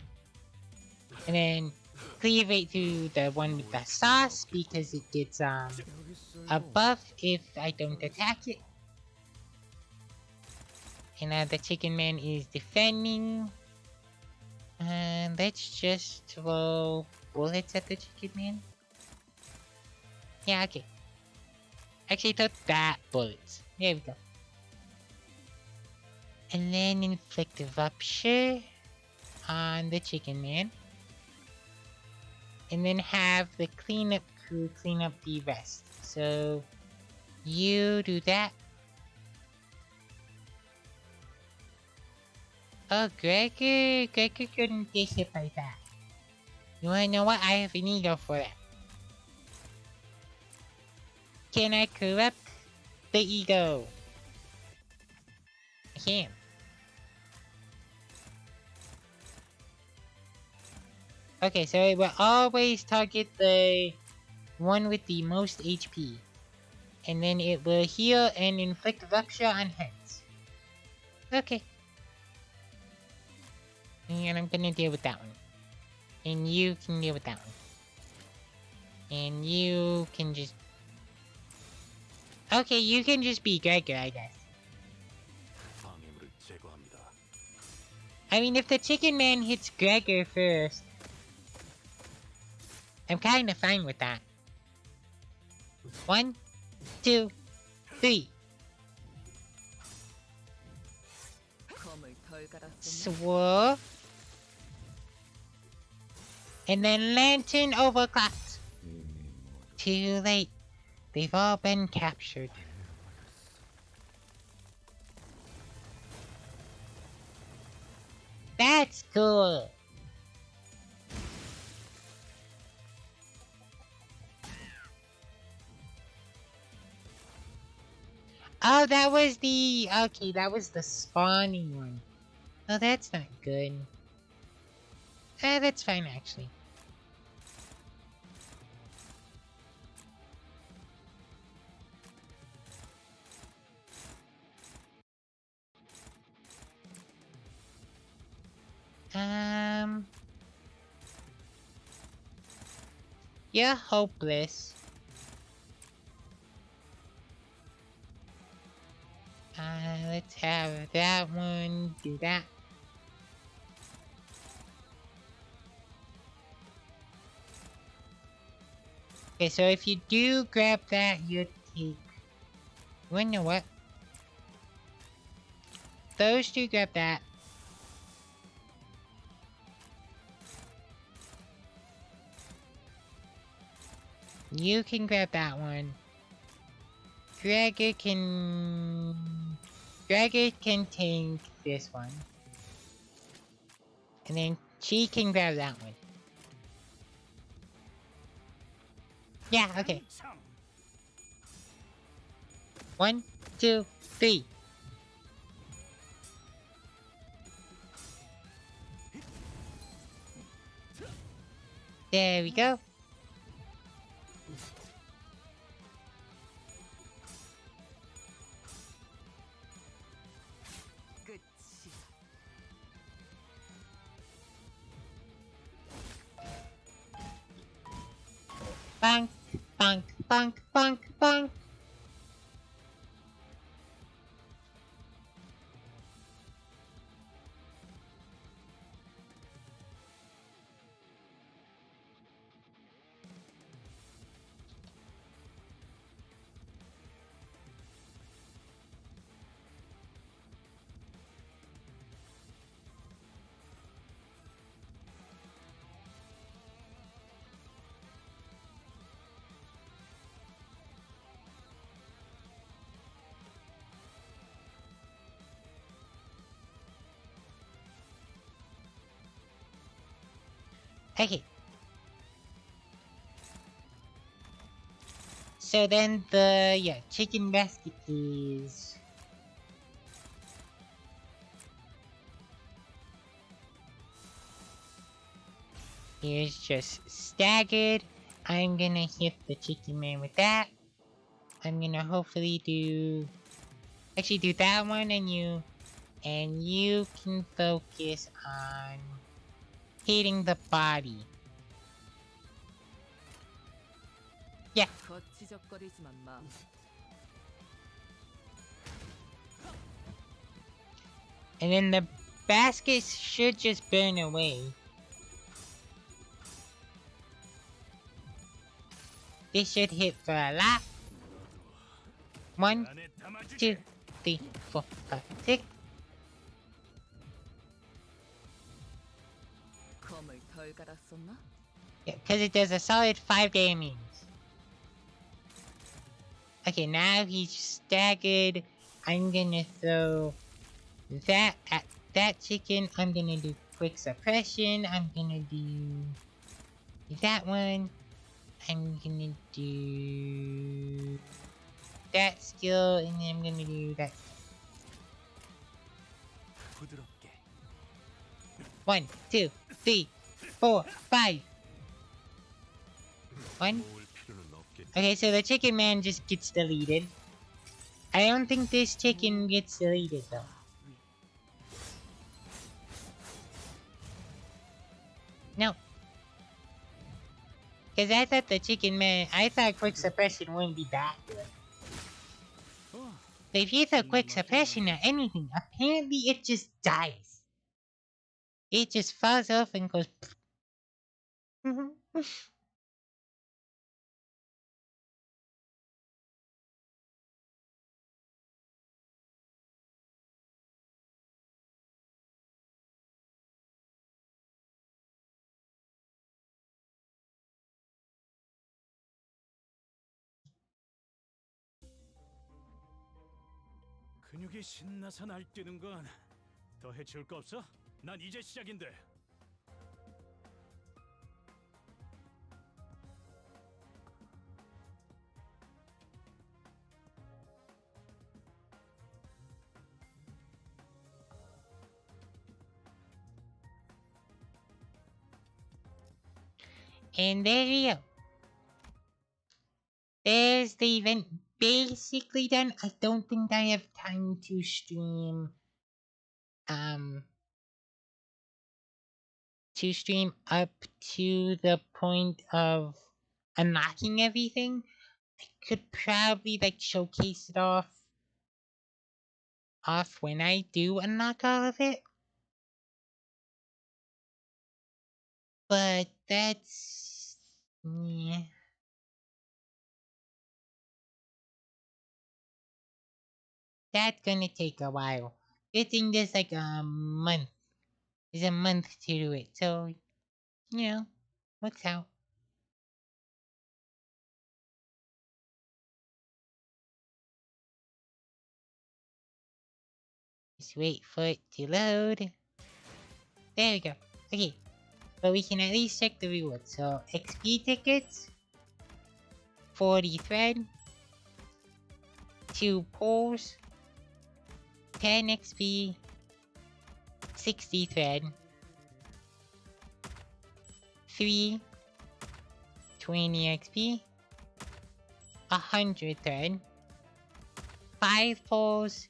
And then cleave it to the one with the sauce, because it gets a buff if I don't attack it. And the chicken man is defending. And let's just throw bullets at the chicken man. Yeah, okay. Actually, throw that bullets. There we go. And then inflict a rupture on the chicken man. And then have the cleanup crew clean up the rest. So, you do that. Oh, Gregor couldn't get hit by that. You wanna know what? I have an ego for that. Can I corrupt the ego? I can. Okay, so it will always target the one with the most HP. And then it will heal and inflict rupture on heads. Okay. And I'm gonna deal with that one. And you can deal with that one. And you can just... Okay, you can just be Gregor, I guess. 방해물을 제거합니다. I mean, if the chicken man hits Gregor first, I'm kinda fine with that. 1, 2, 3. 검을 덜 갈았었나? Swirl. And then lantern overclocked. Too late. They've all been captured. That's cool. Oh, that was the... Okay, that was the spawning one. Oh, that's not good. That's fine, actually. You're hopeless. Let's have that one do that. Okay, so if you do grab that, you take... You know what? Those two grab that. You can grab that one. Gregor can take this one. And then she can grab that one. Yeah, okay. 1, 2, 3. There we go. 끝이. Bonk, bonk, bonk, bonk, bonk. Okay. So then the chicken basket is... Here's just staggered. I'm gonna hit the chicken man with that. I'm gonna hopefully do... Actually do that one and you can focus on hitting the body. Yeah. 거치적거리지만 마. And then the baskets should just burn away. This should hit for a lot. 1, 2, 3, 4, 5, 6. 검을 덜 갈았었나? Yeah, because it does a solid 5 damage. Okay, now he's staggered. I'm gonna throw that at that chicken. I'm gonna do quick suppression. I'm gonna do that one. I'm gonna do that skill, and then I'm gonna do that. 부드럽게. 1, 2, 3, 4, 5. 1. 모을 필요는 없겠. Okay, so the chicken man just gets deleted. I don't think this chicken gets deleted though. No. Cause I thought the chicken man, I thought quick suppression wouldn't be that good. 어, But if you throw quick 씹는 suppression 맛이네. at anything, apparently it just dies. It just falls off and goes. 근육이 신나서 날뛰는 건 더 해치울 거 없어? 난 이제 시작인데. And there you go. There's the event basically done. I don't think I have time to stream um up to the point of unlocking everything. I could probably like showcase it off when I do unlock all of it. But that's yeah. That's gonna take a while. Good thing there's like a month. There's a month to do it, so you know, works out. Just wait for it to load. There we go. Okay, but we can at least check the rewards. So XP tickets, 40 thread, 2 poles, 10 XP, 60 thread, 3, 20 XP, 100 thread, 5 poles,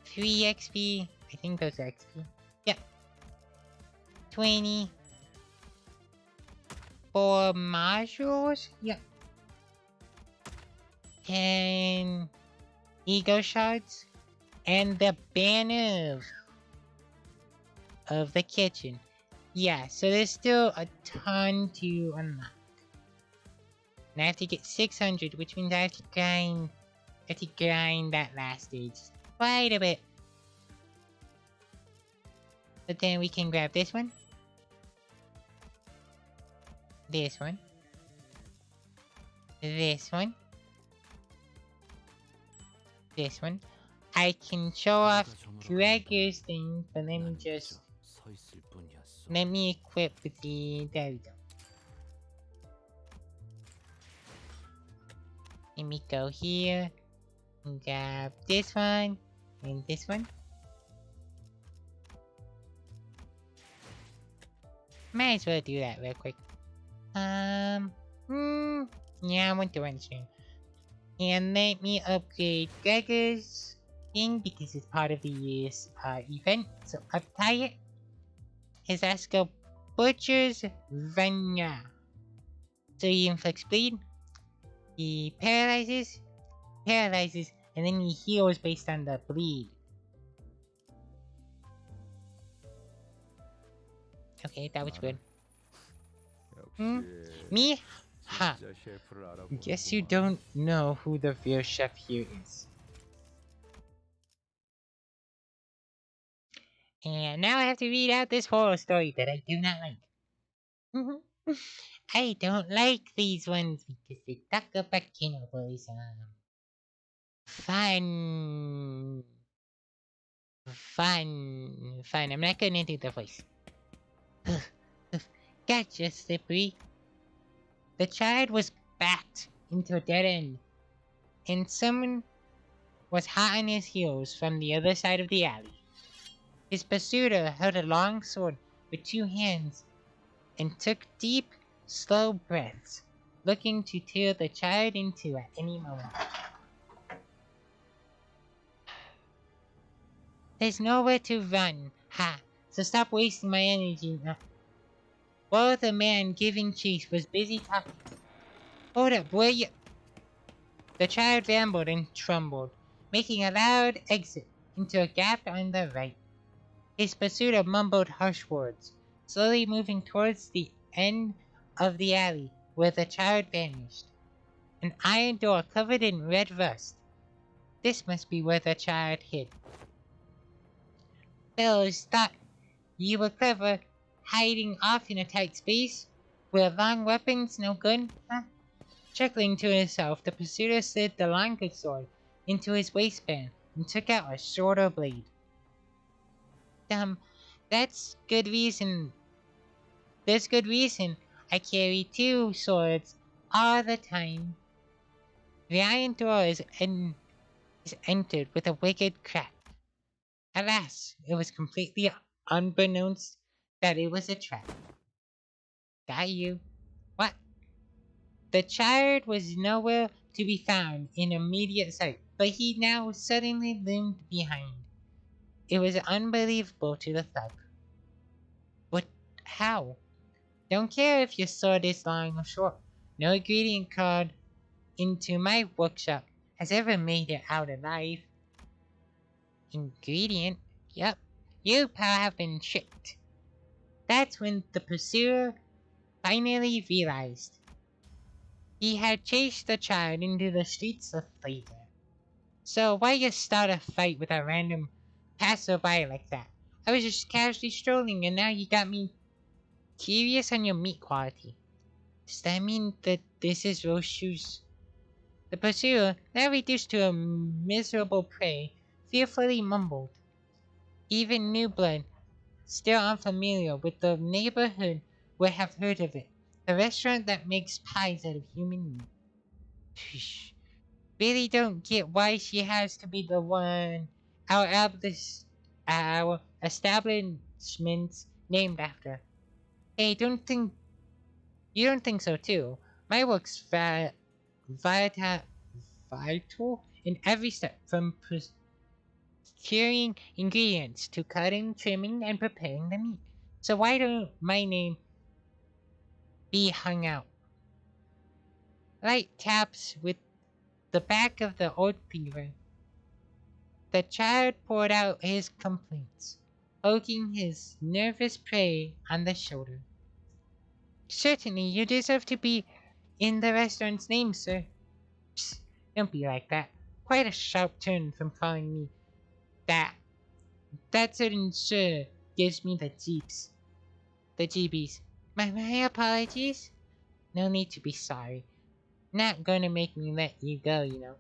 3 XP. I think those are XP. Yep. 20. 4 modules. Yep. 10 ego shards. And the banner of the kitchen. Yeah, so there's still a ton to unlock. And I have to get 600, which means I have to grind that last stage quite a bit. But then we can grab this one. This one. This one. This one. I can show off Gregor's thing, but let me just... Let me equip with the... There we go. Let me go here. And grab this one. And this one. Might as well do that real quick. Yeah, I want to run stream. And let me upgrade Gregor's thing because it's part of the event. So apply it. His Asco Butcher's Vanya. So he inflicts bleed. He paralyzes, and then he heals based on the bleed. Okay, that was good. Me? Ha! Guess you don't know who the real chef here is. And now I have to read out this horror story that I do not like. I don't like these ones because they talk about cannibalism. Fun. Fun. I'm not gonna do the voice. Gotcha, Slippery. The child was backed into a dead end, and someone was hot on his heels from the other side of the alley. His pursuer held a long sword with 2 hands and took deep, slow breaths, looking to tear the child in two at any moment. There's nowhere to run, ha! So stop wasting my energy. while the man giving chase was busy talking. Hold up, will you? The child rambled and trembled, making a loud exit into a gap on the right. His pursuer mumbled harsh words, slowly moving towards the end of the alley where the child vanished. An iron door covered in red rust. This must be where the child hid. Fellows thought you were clever, hiding off in a tight space where long weapons no good, huh? Chuckling to himself, the pursuer slid the longer sword into his waistband and took out a shorter blade. That's good reason. There's good reason I carry two swords all the time. The iron door is entered with a wicked crack. Alas, it was completely unbeknownst that it was a trap. Got you. What? The child was nowhere to be found in immediate sight, but he now suddenly loomed behind. It was unbelievable to the thug. But how? Don't care if your sword is long or short. No ingredient called into my workshop has ever made it out alive. Ingredient? Yep. You, pal, have been tricked. That's when the pursuer finally realized he had chased the child into the streets of flavor. So why you start a fight with a random passerby like that? I was just casually strolling and now you got me curious on your meat quality. Does that mean that this is Roshu's? The pursuer, now reduced to a miserable prey, fearfully mumbled. Even new blood, still unfamiliar with the neighborhood, would have heard of it. The restaurant that makes pies out of human meat. Psh, really don't get why she has to be the one our establishment's named after. Hey, you don't think so too? My work's vita, vital in every step, from procuring ingredients to cutting, trimming, and preparing the meat. So why don't my name be hung out? Light taps with the back of the old cleaver. The child poured out his complaints, poking his nervous prey on the shoulder. Certainly, you deserve to be in the restaurant's name, sir. Psst, don't be like that. Quite a sharp turn from calling me that. That certain sir gives me the jeeps. The jeebies. My apologies. No need to be sorry. Not gonna make me let you go, you know.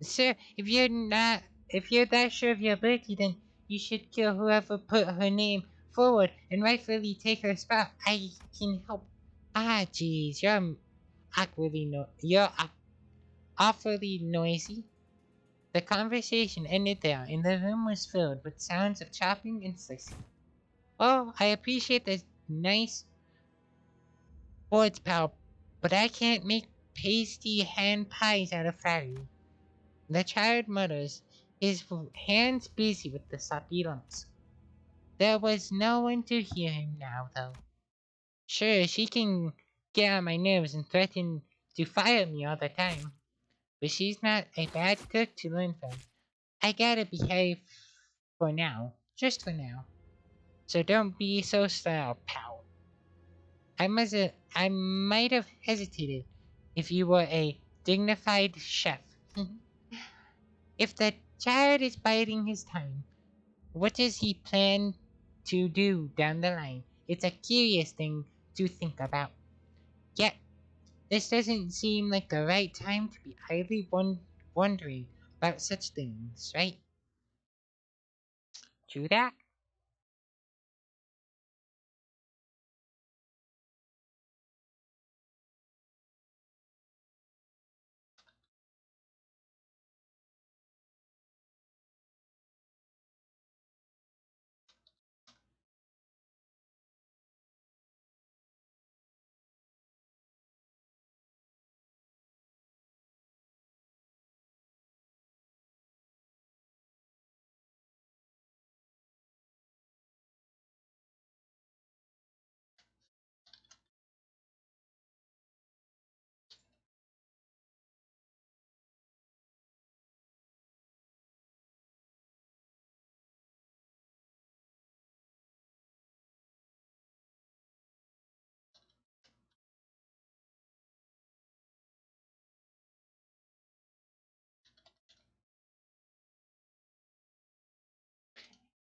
Sir, if you're that sure of your ability, then you should kill whoever put her name forward and rightfully take her spot. I can help. Ah, jeez, you're awfully noisy. The conversation ended there, and the room was filled with sounds of chopping and slicing. Oh, I appreciate the nice words, pal, but I can't make pasty hand pies out of flattery. The child mutters, his hands busy with the soppy lumps. There was no one to hear him now, though. Sure, she can get on my nerves and threaten to fire me all the time, but she's not a bad cook to learn from. I gotta behave for now, just for now. So don't be so slow, pal. I might have hesitated if you were a dignified chef. If the child is biding his time, what does he plan to do down the line? It's a curious thing to think about. Yet, this doesn't seem like the right time to be idly wondering about such things, right? True that?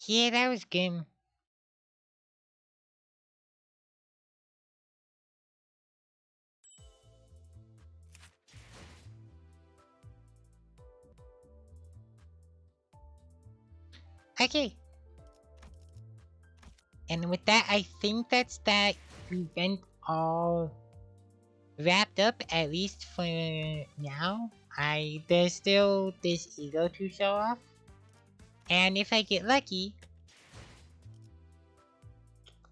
Yeah, that was good. Okay. And with that, I think that's that event all wrapped up, at least for now. There's still this ego to show off. And if I get lucky,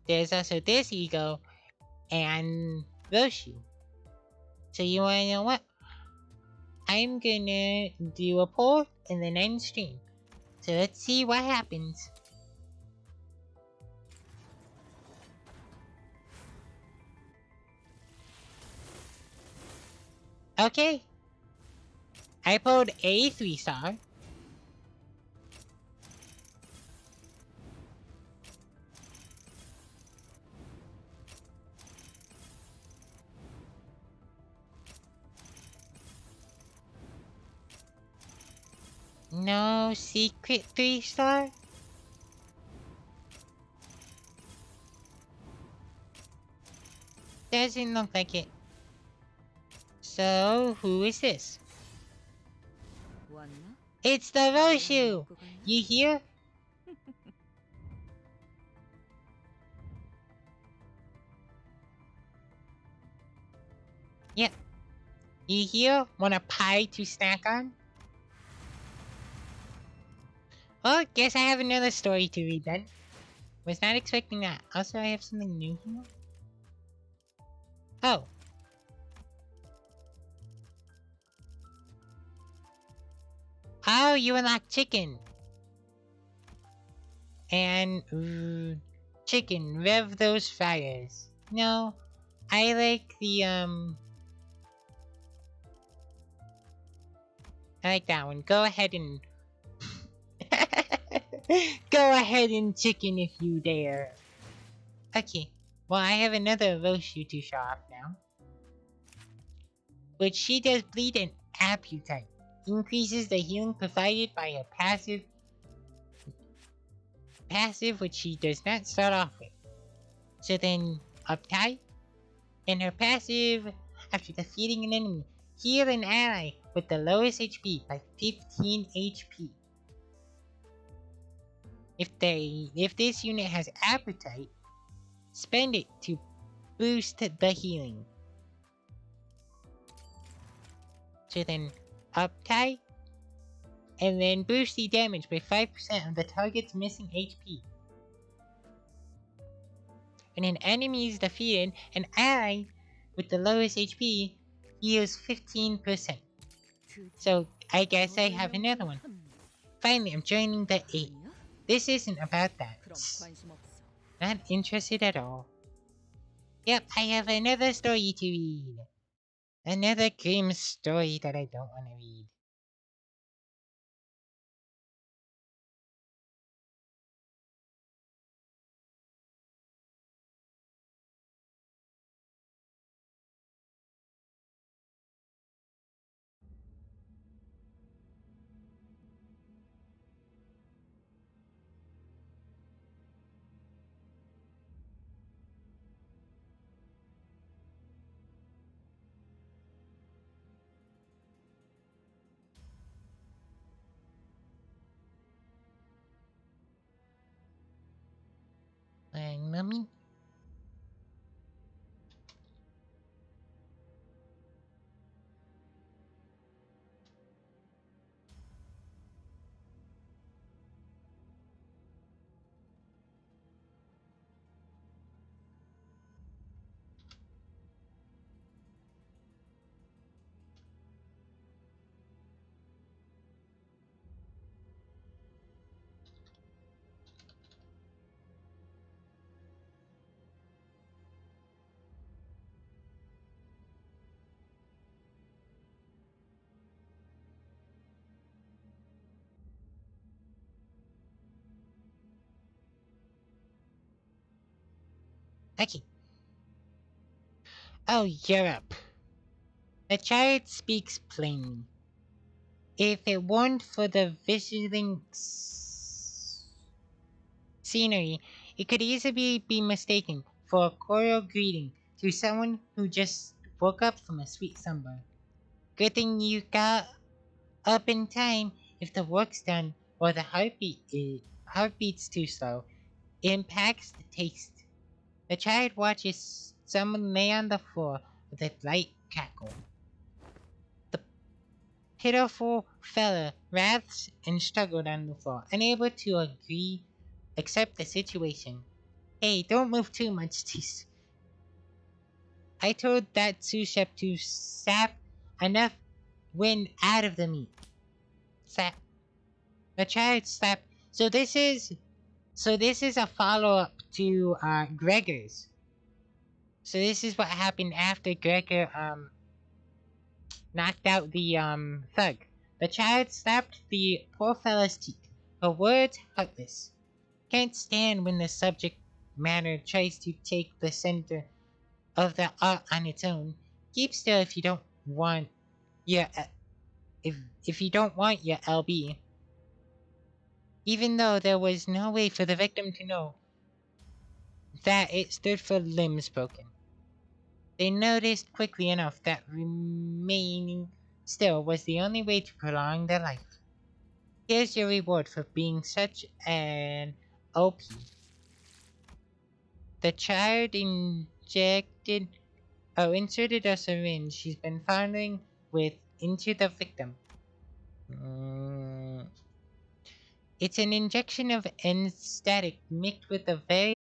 there's also this ego and Roshu. So you wanna know what? I'm gonna do a poll and then end stream. So let's see what happens. Okay. I pulled a 3-star. No secret 3-star? Doesn't look like it. So, who is this? 왔나? It's the Roshu! 먹고 갔나? You hear? Yep. You hear? Want a pie to snack on? Well, guess I have another story to read then. Was not expecting that. Also, I have something new here. Oh. Oh, you unlock chicken. And, chicken, rev those fires. No, I like the, I like that one. Go ahead and... Go ahead and chicken if you dare. Okay, well I have another Roshu to show off now. But she does bleed and appetite. Increases the healing provided by her passive which she does not start off with. So then, uptight, and her passive, after defeating an enemy, heal an ally with the lowest HP by 15 HP. If this unit has appetite, spend it to boost the healing. So then, uptight, and then boost the damage by 5% of the target's missing HP. When an enemy is defeated, an ally with the lowest HP heals 15%. So I guess I have another one. Finally, I'm joining the 8. This isn't about that. 그럼 관심 없어. Not interested at all. Yep, I have another story to read. Another grim story that I don't want to read. Mommy? Okay. Oh, Europe. The chart speaks plainly. If it weren't for the visiting scenery, it could easily be mistaken for a choral greeting to someone who just woke up from a sweet slumber. Good thing you got up in time. If the work's done or the heartbeat's too slow, it impacts the taste. The child watches someone lay on the floor with a light cackle. The pitiful fella writhed and struggled on the floor, unable to accept the situation. Hey, don't move too much, Tease. I told that sous chef to sap enough wind out of the meat. Sap. The child slapped. So this is a follow up to Gregor's. So this is what happened after Gregor knocked out the thug. The child slapped the poor fella's cheek. Her words heartless. Can't stand when the subject matter tries to take the center of the art on its own. Keep still if you don't want your if you don't want your LB. Even though there was no way for the victim to know that it stood for limbs broken. They noticed quickly enough that remaining still was the only way to prolong their life. Here's your reward for being such an OP. The child inserted a syringe she's been fondling with into the victim. It's an injection of anesthetic mixed with a very